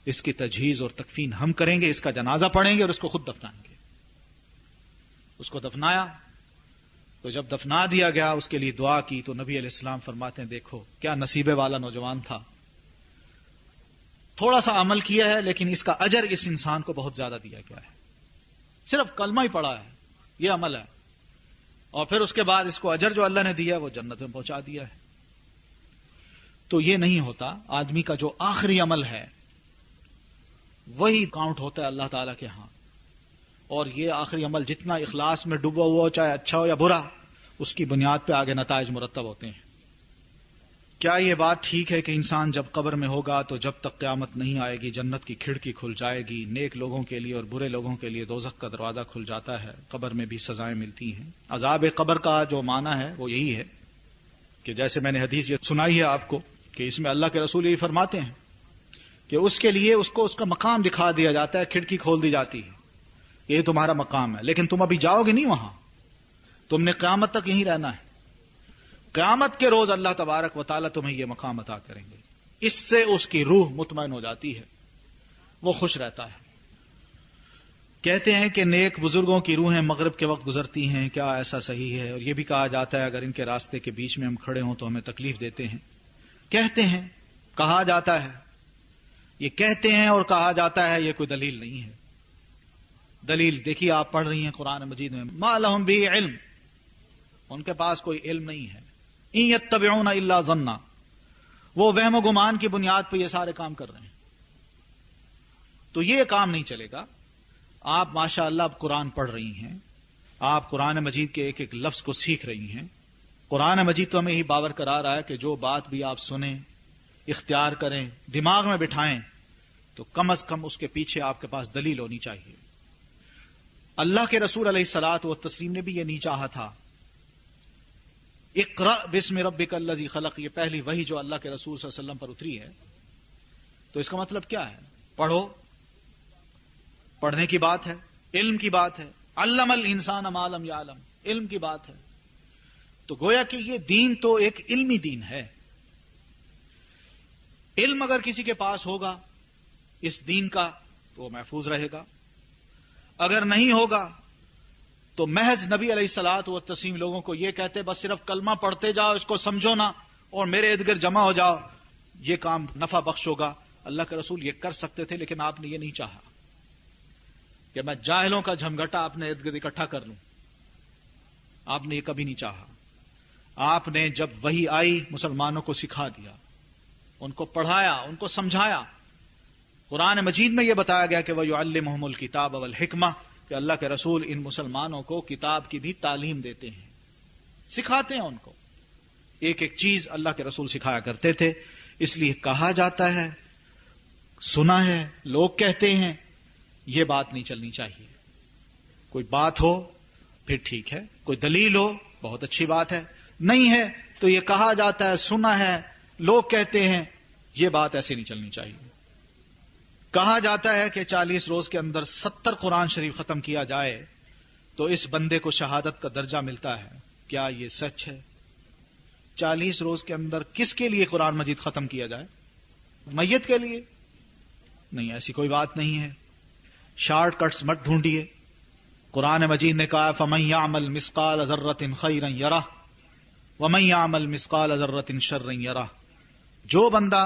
اس کی تجہیز اور تکفین ہم کریں گے، اس کا جنازہ پڑھیں گے اور اس کو خود دفنائیں گے۔ اس کو دفنایا، تو جب دفنا دیا گیا اس کے لیے دعا کی تو نبی علیہ السلام فرماتے ہیں دیکھو کیا نصیبے والا نوجوان تھا، تھوڑا سا عمل کیا ہے لیکن اس کا اجر اس انسان کو بہت زیادہ دیا گیا ہے، صرف کلمہ ہی پڑھا ہے، یہ عمل ہے، اور پھر اس کے بعد اس کو اجر جو اللہ نے دیا وہ جنت میں پہنچا دیا ہے۔ تو یہ نہیں ہوتا، آدمی کا جو آخری عمل ہے وہی کاؤنٹ ہوتا ہے اللہ تعالیٰ کے ہاں، اور یہ آخری عمل جتنا اخلاص میں ڈوبا ہوا ہو، چاہے اچھا ہو یا برا، اس کی بنیاد پہ آگے نتائج مرتب ہوتے ہیں۔ کیا یہ بات ٹھیک ہے کہ انسان جب قبر میں ہوگا تو جب تک قیامت نہیں آئے گی جنت کی کھڑکی کھل جائے گی، نیک لوگوں کے لیے اور برے لوگوں کے لیے دوزخ کا دروازہ کھل جاتا ہے، قبر میں بھی سزائیں ملتی ہیں؟ عذاب قبر کا جو معنی ہے وہ یہی ہے کہ جیسے میں نے حدیث یہ سنائی ہے آپ کو کہ اس میں اللہ کے رسول یہی فرماتے ہیں کہ اس کے لیے اس کو اس کا مقام دکھا دیا جاتا ہے، کھڑکی کھول دی جاتی ہے، یہ تمہارا مقام ہے، لیکن تم ابھی جاؤ گے نہیں وہاں، تم نے قیامت تک یہیں رہنا ہے۔ قیامت کے روز اللہ تبارک و تعالیٰ تمہیں یہ مقام عطا کریں گے، اس سے اس کی روح مطمئن ہو جاتی ہے، وہ خوش رہتا ہے۔ کہتے ہیں کہ نیک بزرگوں کی روحیں مغرب کے وقت گزرتی ہیں، کیا ایسا صحیح ہے؟ اور یہ بھی کہا جاتا ہے اگر ان کے راستے کے بیچ میں ہم کھڑے ہوں تو ہمیں تکلیف دیتے ہیں۔ کہتے ہیں، کہا جاتا ہے، یہ کہتے ہیں اور کہا جاتا ہے، یہ کوئی دلیل نہیں ہے۔ دلیل دیکھیے، آپ پڑھ رہی ہیں قرآن مجید میں، ما لہم بہ علم، ان کے پاس کوئی علم نہیں ہے، ان یتبعون الا ظنا، وہ وہم و گمان کی بنیاد پہ یہ سارے کام کر رہے ہیں۔ تو یہ کام نہیں چلے گا۔ آپ ماشاء اللہ اب قرآن پڑھ رہی ہیں، آپ قرآن مجید کے ایک ایک لفظ کو سیکھ رہی ہیں۔ قرآن مجید تو ہمیں یہی باور کرا رہا ہے کہ جو بات بھی آپ سنیں، اختیار کریں، دماغ میں بٹھائیں، تو کم از کم اس کے پیچھے آپ کے پاس دلیل ہونی چاہیے۔ اللہ کے رسول علیہ الصلوۃ والتسلیم نے بھی یہ نہیں چاہا تھا۔ اقرأ بسم ربک الذی خلق، یہ پہلی وحی جو اللہ کے رسول صلی اللہ علیہ وسلم پر اتری ہے۔ تو اس کا مطلب کیا ہے؟ پڑھو، پڑھنے کی بات ہے، علم کی بات ہے، علم الانسان ما لم یعلم، علم کی بات ہے. تو گویا کہ یہ دین تو ایک علمی دین ہے. علم اگر کسی کے پاس ہوگا اس دین کا تو وہ محفوظ رہے گا، اگر نہیں ہوگا تو محض نبی علیہ الصلوۃ والتسلیم لوگوں کو یہ کہتے بس صرف کلمہ پڑھتے جاؤ، اس کو سمجھو نا اور میرے ارد گرد جمع ہو جاؤ، یہ کام نفع بخش ہوگا. اللہ کے رسول یہ کر سکتے تھے، لیکن آپ نے یہ نہیں چاہا کہ میں جاہلوں کا جھمگٹا اپنے ارد گرد اکٹھا کر لوں. آپ نے یہ کبھی نہیں چاہا. آپ نے جب وحی آئی مسلمانوں کو سکھا دیا، ان کو پڑھایا، ان کو سمجھایا. قرآن مجید میں یہ بتایا گیا کہ وَيُعَلِّمُهُمُ الْكِتَابَ وَالْحِكْمَةَ، کہ اللہ کے رسول ان مسلمانوں کو کتاب کی بھی تعلیم دیتے ہیں، سکھاتے ہیں ان کو. ایک ایک چیز اللہ کے رسول سکھایا کرتے تھے. اس لیے کہا جاتا ہے، سنا ہے، لوگ کہتے ہیں، یہ بات نہیں چلنی چاہیے. کوئی بات ہو پھر ٹھیک ہے، کوئی دلیل ہو بہت اچھی بات ہے، نہیں ہے تو یہ کہا جاتا ہے، سنا ہے، لوگ کہتے ہیں، یہ بات ایسے نہیں چلنی چاہیے. کہا جاتا ہے کہ 40 روز کے اندر 70 قرآن شریف ختم کیا جائے تو اس بندے کو شہادت کا درجہ ملتا ہے. کیا یہ سچ ہے؟ 40 روز کے اندر کس کے لیے قرآن مجید ختم کیا جائے؟ میت کے لیے؟ نہیں، ایسی کوئی بات نہیں ہے. شارٹ کٹس مت ڈھونڈیے. قرآن مجید نے کہا فَمَن يَعْمَلْ مِثْقَالَ ذَرَّةٍ خَيْرًا يَرَهُ وَمَن يَعْمَلْ مِثْقَالَ ذَرَّةٍ شَرًّا يَرَهُ. جو بندہ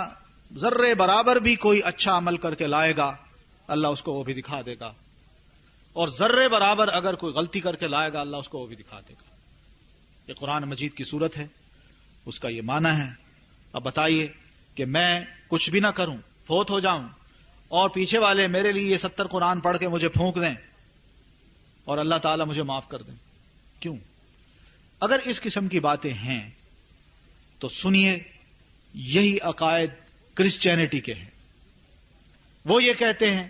ذرے برابر بھی کوئی اچھا عمل کر کے لائے گا اللہ اس کو وہ بھی دکھا دے گا، اور ذرے برابر اگر کوئی غلطی کر کے لائے گا اللہ اس کو وہ بھی دکھا دے گا. یہ قرآن مجید کی صورت ہے، اس کا یہ معنی ہے. اب بتائیے کہ میں کچھ بھی نہ کروں، فوت ہو جاؤں اور پیچھے والے میرے لیے یہ 70 قرآن پڑھ کے مجھے پھونک دیں اور اللہ تعالیٰ مجھے معاف کر دیں؟ کیوں؟ اگر اس قسم کی باتیں ہیں تو سنیے، یہی عقائد کرسچینٹی کے ہیں. وہ یہ کہتے ہیں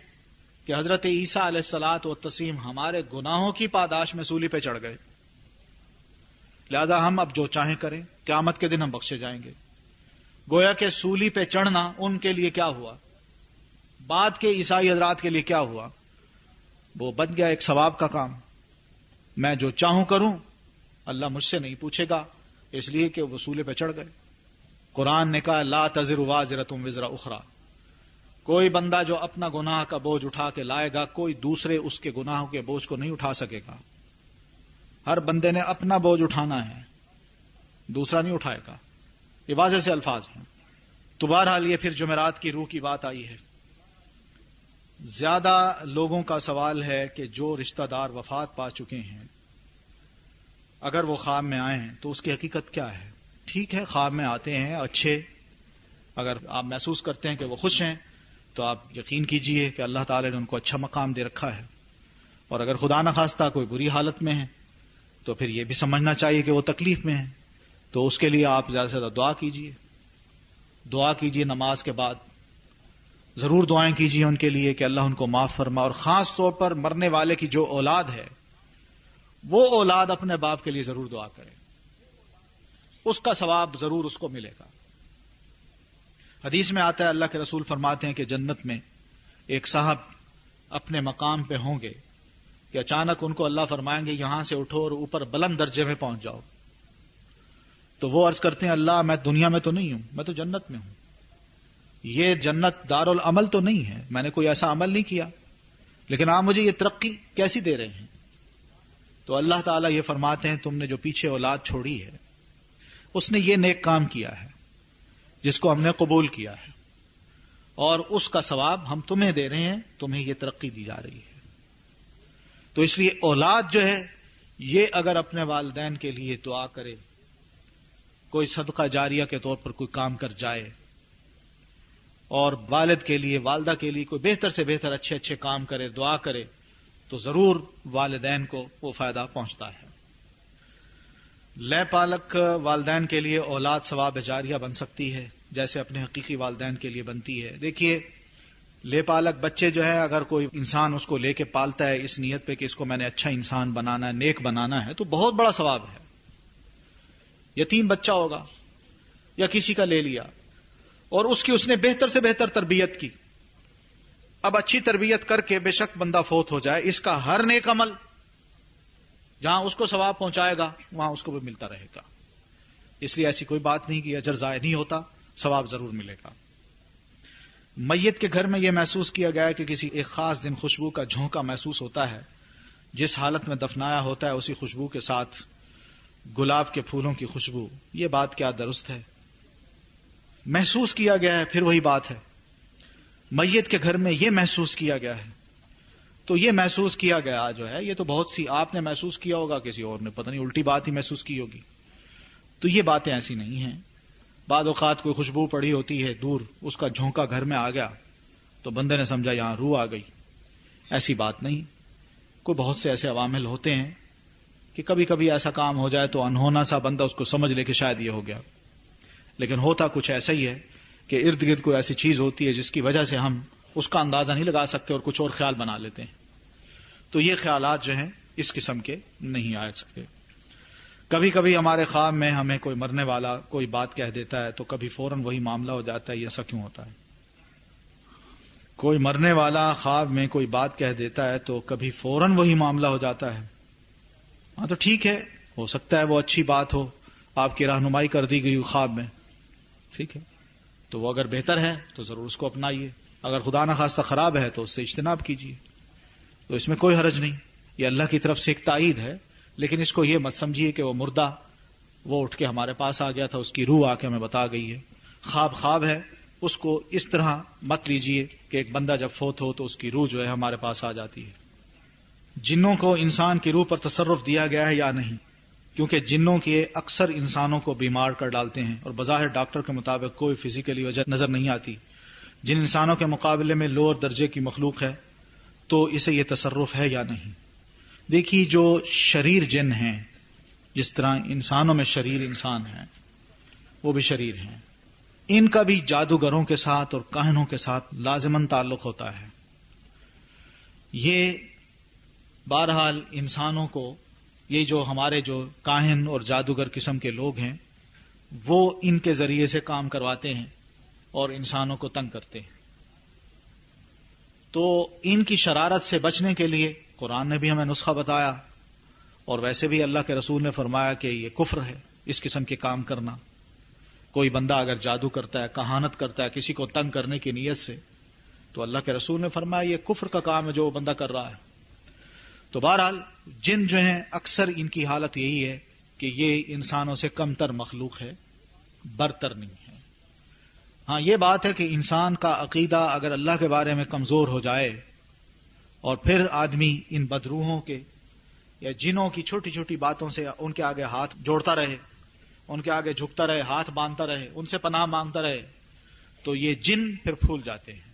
کہ حضرت عیسیٰ علیہ الصلوۃ والتسلیم ہمارے گناہوں کی پاداش میں سولی پہ چڑھ گئے، لہذا ہم اب جو چاہیں کریں، قیامت کے دن ہم بخشے جائیں گے. گویا کہ سولی پہ چڑھنا ان کے لیے کیا ہوا، بعد کے عیسائی حضرات کے لیے کیا ہوا؟ وہ بن گیا ایک ثواب کا کام. میں جو چاہوں کروں، اللہ مجھ سے نہیں پوچھے گا، اس لیے کہ وہ سولے پہ چڑھ گئے. قرآن نے کہا لا تزر وازرۃ وزر اخری، کوئی بندہ جو اپنا گناہ کا بوجھ اٹھا کے لائے گا کوئی دوسرے اس کے گناہوں کے بوجھ کو نہیں اٹھا سکے گا. ہر بندے نے اپنا بوجھ اٹھانا ہے، دوسرا نہیں اٹھائے گا. یہ واضح سے الفاظ ہیں. تو بہرحال یہ پھر جمعرات کی روح کی بات آئی ہے. زیادہ لوگوں کا سوال ہے کہ جو رشتہ دار وفات پا چکے ہیں اگر وہ خواب میں آئے ہیں تو اس کی حقیقت کیا ہے؟ ٹھیک ہے، خواب میں آتے ہیں اچھے، اگر آپ محسوس کرتے ہیں کہ وہ خوش ہیں تو آپ یقین کیجئے کہ اللہ تعالی نے ان کو اچھا مقام دے رکھا ہے. اور اگر خدا نخواستہ کوئی بری حالت میں ہے تو پھر یہ بھی سمجھنا چاہیے کہ وہ تکلیف میں ہیں، تو اس کے لیے آپ زیادہ سے زیادہ دعا کیجئے. دعا کیجئے نماز کے بعد، ضرور دعائیں کیجئے ان کے لیے کہ اللہ ان کو معاف فرما. اور خاص طور پر مرنے والے کی جو اولاد ہے وہ اولاد اپنے باپ کے لیے ضرور دعا کرے، اس کا ثواب ضرور اس کو ملے گا. حدیث میں آتا ہے اللہ کے رسول فرماتے ہیں کہ جنت میں ایک صاحب اپنے مقام پہ ہوں گے کہ اچانک ان کو اللہ فرمائیں گے یہاں سے اٹھو اور اوپر بلند درجے میں پہنچ جاؤ. تو وہ عرض کرتے ہیں اللہ میں دنیا میں تو نہیں ہوں، میں تو جنت میں ہوں. یہ جنت دار العمل تو نہیں ہے، میں نے کوئی ایسا عمل نہیں کیا، لیکن آپ مجھے یہ ترقی کیسی دے رہے ہیں؟ تو اللہ تعالیٰ یہ فرماتے ہیں تم نے جو پیچھے اولاد چھوڑی ہے اس نے یہ نیک کام کیا ہے جس کو ہم نے قبول کیا ہے، اور اس کا ثواب ہم تمہیں دے رہے ہیں، تمہیں یہ ترقی دی جا رہی ہے. تو اس لیے اولاد جو ہے یہ اگر اپنے والدین کے لیے دعا کرے، کوئی صدقہ جاریہ کے طور پر کوئی کام کر جائے، اور والد کے لیے والدہ کے لیے کوئی بہتر سے بہتر اچھے اچھے کام کرے، دعا کرے، تو ضرور والدین کو وہ فائدہ پہنچتا ہے. لے پالک والدین کے لیے اولاد ثواب جاریہ بن سکتی ہے جیسے اپنے حقیقی والدین کے لیے بنتی ہے. دیکھیے لے پالک بچے جو ہے اگر کوئی انسان اس کو لے کے پالتا ہے اس نیت پہ کہ اس کو میں نے اچھا انسان بنانا ہے، نیک بنانا ہے، تو بہت بڑا ثواب ہے. یتیم بچہ ہوگا یا کسی کا لے لیا اور اس نے بہتر سے بہتر تربیت کی، اب اچھی تربیت کر کے بے شک بندہ فوت ہو جائے، اس کا ہر نیک عمل جہاں اس کو ثواب پہنچائے گا وہاں اس کو بھی ملتا رہے گا. اس لیے ایسی کوئی بات نہیں کہ اجر ضائع نہیں ہوتا، ثواب ضرور ملے گا. میت کے گھر میں یہ محسوس کیا گیا ہے کہ کسی ایک خاص دن خوشبو کا جھونکا محسوس ہوتا ہے، جس حالت میں دفنایا ہوتا ہے اسی خوشبو کے ساتھ گلاب کے پھولوں کی خوشبو. یہ بات کیا درست ہے؟ محسوس کیا گیا ہے، پھر وہی بات ہے. میت کے گھر میں یہ محسوس کیا گیا ہے، تو یہ محسوس کیا گیا جو ہے یہ تو بہت سی آپ نے محسوس کیا ہوگا، کسی اور نے پتہ نہیں الٹی بات ہی محسوس کی ہوگی. تو یہ باتیں ایسی نہیں ہیں. بعض اوقات کوئی خوشبو پڑی ہوتی ہے دور، اس کا جھونکا گھر میں آ گیا تو بندے نے سمجھا یہاں روح آ گئی. ایسی بات نہیں. کوئی بہت سے ایسے عوامل ہوتے ہیں کہ کبھی کبھی ایسا کام ہو جائے تو انہونا سا بندہ اس کو سمجھ لے کہ شاید یہ ہو گیا، لیکن ہوتا کچھ ایسا ہی ہے کہ ارد گرد کوئی ایسی چیز ہوتی ہے جس کی وجہ سے ہم اس کا اندازہ نہیں لگا سکتے اور کچھ اور خیال بنا لیتے ہیں. تو یہ خیالات جو ہیں اس قسم کے نہیں آ سکتے. کبھی کبھی ہمارے خواب میں ہمیں کوئی مرنے والا کوئی بات کہہ دیتا ہے تو کبھی فوراً وہی معاملہ ہو جاتا ہے. یہ ایسا کیوں ہوتا ہے؟ کوئی مرنے والا خواب میں کوئی بات کہہ دیتا ہے تو کبھی فوراً وہی معاملہ ہو جاتا ہے. ہاں تو ٹھیک ہے، ہو سکتا ہے وہ اچھی بات ہو، آپ کی رہنمائی کر دی گئی ہو خواب میں، ٹھیک ہے، تو وہ اگر بہتر ہے تو ضرور اس کو اپنائیے. اگر خدا نخواستہ خراب ہے تو اس سے اجتناب کیجیے. تو اس میں کوئی حرج نہیں، یہ اللہ کی طرف سے ایک تائید ہے. لیکن اس کو یہ مت سمجھیے کہ وہ مردہ وہ اٹھ کے ہمارے پاس آ گیا تھا، اس کی روح آ کے ہمیں بتا گئی ہے. خواب خواب ہے، اس کو اس طرح مت لیجیے کہ ایک بندہ جب فوت ہو تو اس کی روح جو ہے ہمارے پاس آ جاتی ہے. جنوں کو انسان کی روح پر تصرف دیا گیا ہے یا نہیں؟ کیونکہ جنوں کے اکثر انسانوں کو بیمار کر ڈالتے ہیں اور بظاہر ڈاکٹر کے مطابق کوئی فزیکلی وجہ نظر نہیں آتی. جن انسانوں کے مقابلے میں لوور درجے کی مخلوق ہے تو اسے یہ تصرف ہے یا نہیں؟ دیکھیے جو شریر جن ہیں، جس طرح انسانوں میں شریر انسان ہیں وہ بھی شریر ہیں، ان کا بھی جادوگروں کے ساتھ اور کاہنوں کے ساتھ لازماً تعلق ہوتا ہے. یہ بہرحال انسانوں کو، یہ جو ہمارے جو کاہن اور جادوگر قسم کے لوگ ہیں وہ ان کے ذریعے سے کام کرواتے ہیں اور انسانوں کو تنگ کرتے ہیں. تو ان کی شرارت سے بچنے کے لیے قرآن نے بھی ہمیں نسخہ بتایا، اور ویسے بھی اللہ کے رسول نے فرمایا کہ یہ کفر ہے اس قسم کے کام کرنا. کوئی بندہ اگر جادو کرتا ہے، کہانت کرتا ہے کسی کو تنگ کرنے کی نیت سے، تو اللہ کے رسول نے فرمایا یہ کفر کا کام ہے جو وہ بندہ کر رہا ہے. تو بہرحال جن جو ہیں اکثر ان کی حالت یہی ہے کہ یہ انسانوں سے کم تر مخلوق ہے، برتر نہیں ہے. ہاں یہ بات ہے کہ انسان کا عقیدہ اگر اللہ کے بارے میں کمزور ہو جائے اور پھر آدمی ان بدروحوں کے یا جنوں کی چھوٹی چھوٹی باتوں سے ان کے آگے ہاتھ جوڑتا رہے، ان کے آگے جھکتا رہے، ہاتھ باندھتا رہے، ان سے پناہ مانگتا رہے، تو یہ جن پھر پھول جاتے ہیں.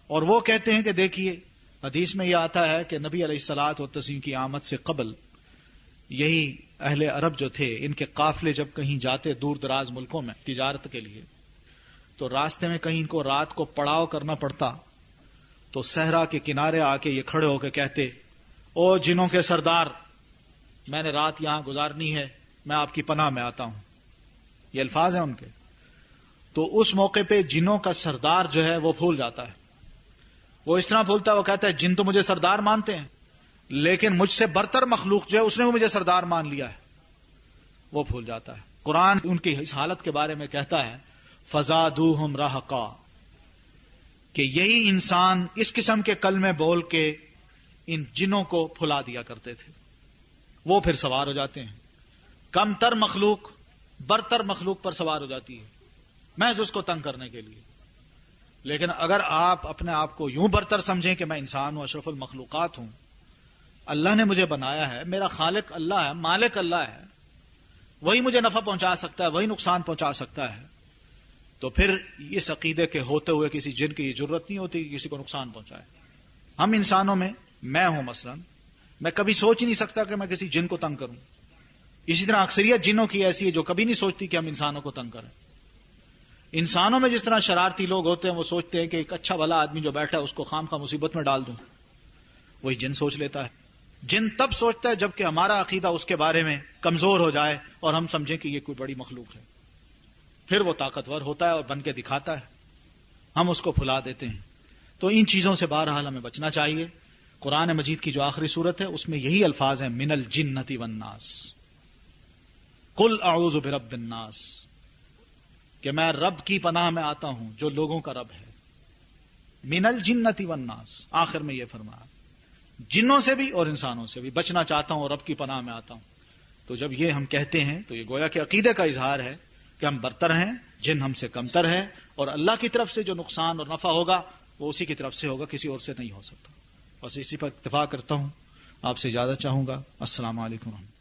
اور وہ کہتے ہیں کہ دیکھیے حدیث میں یہ آتا ہے کہ نبی علیہ الصلوۃ والتسلیم کی آمد سے قبل یہی اہل عرب جو تھے، ان کے قافلے جب کہیں جاتے دور دراز ملکوں میں تجارت کے لیے، تو راستے میں کہیں ان کو رات کو پڑاؤ کرنا پڑتا تو صحرا کے کنارے آ کے یہ کھڑے ہو کے کہتے، او جنوں کے سردار، میں نے رات یہاں گزارنی ہے، میں آپ کی پناہ میں آتا ہوں. یہ الفاظ ہیں ان کے. تو اس موقع پہ جنوں کا سردار جو ہے وہ پھول جاتا ہے. وہ اس طرح پھولتا ہے، وہ کہتا ہے جن تو مجھے سردار مانتے ہیں لیکن مجھ سے برتر مخلوق جو ہے اس نے بھی مجھے سردار مان لیا ہے. وہ پھول جاتا ہے. قرآن ان کی اس حالت کے بارے میں کہتا ہے فزادوہم رہقا، کہ یہی انسان اس قسم کے کلمے بول کے ان جنوں کو پھلا دیا کرتے تھے. وہ پھر سوار ہو جاتے ہیں. کم تر مخلوق برتر مخلوق پر سوار ہو جاتی ہے محض اس کو تنگ کرنے کے لیے. لیکن اگر آپ اپنے آپ کو یوں برتر سمجھیں کہ میں انسان ہوں، اشرف المخلوقات ہوں، اللہ نے مجھے بنایا ہے، میرا خالق اللہ ہے، مالک اللہ ہے، وہی مجھے نفع پہنچا سکتا ہے، وہی نقصان پہنچا سکتا ہے، تو پھر اس عقیدے کے ہوتے ہوئے کسی جن کی یہ ضرورت نہیں ہوتی کہ کسی کو نقصان پہنچائے. ہم انسانوں میں میں ہوں مثلا، میں کبھی سوچ ہی نہیں سکتا کہ میں کسی جن کو تنگ کروں. اسی طرح اکثریت جنوں کی ایسی ہے جو کبھی نہیں سوچتی کہ ہم انسانوں کو تنگ کریں. انسانوں میں جس طرح شرارتی لوگ ہوتے ہیں وہ سوچتے ہیں کہ ایک اچھا بھلا آدمی جو بیٹھا ہے اس کو خام خواہ مصیبت میں ڈال دوں، وہی جن سوچ لیتا ہے. جن تب سوچتا ہے جبکہ ہمارا عقیدہ اس کے بارے میں کمزور ہو جائے اور ہم سمجھیں کہ یہ کوئی بڑی مخلوق ہے. پھر وہ طاقتور ہوتا ہے اور بن کے دکھاتا ہے، ہم اس کو پھلا دیتے ہیں. تو ان چیزوں سے بہرحال ہمیں بچنا چاہیے. قرآن مجید کی جو آخری صورت ہے اس میں یہی الفاظ ہیں من الجنۃ والناس، قل اعوذ برب الناس، کہ میں رب کی پناہ میں آتا ہوں جو لوگوں کا رب ہے. من الجنۃ والناس، آخر میں یہ فرمایا جنوں سے بھی اور انسانوں سے بھی بچنا چاہتا ہوں اور رب کی پناہ میں آتا ہوں. تو جب یہ ہم کہتے ہیں تو یہ گویا کہ عقیدے کا اظہار ہے کہ ہم برتر ہیں، جن ہم سے کمتر ہے، اور اللہ کی طرف سے جو نقصان اور نفع ہوگا وہ اسی کی طرف سے ہوگا، کسی اور سے نہیں ہو سکتا. بس اسی پر اتفاق کرتا ہوں، آپ سے اجازت چاہوں گا. السلام علیکم ورحمۃ اللہ.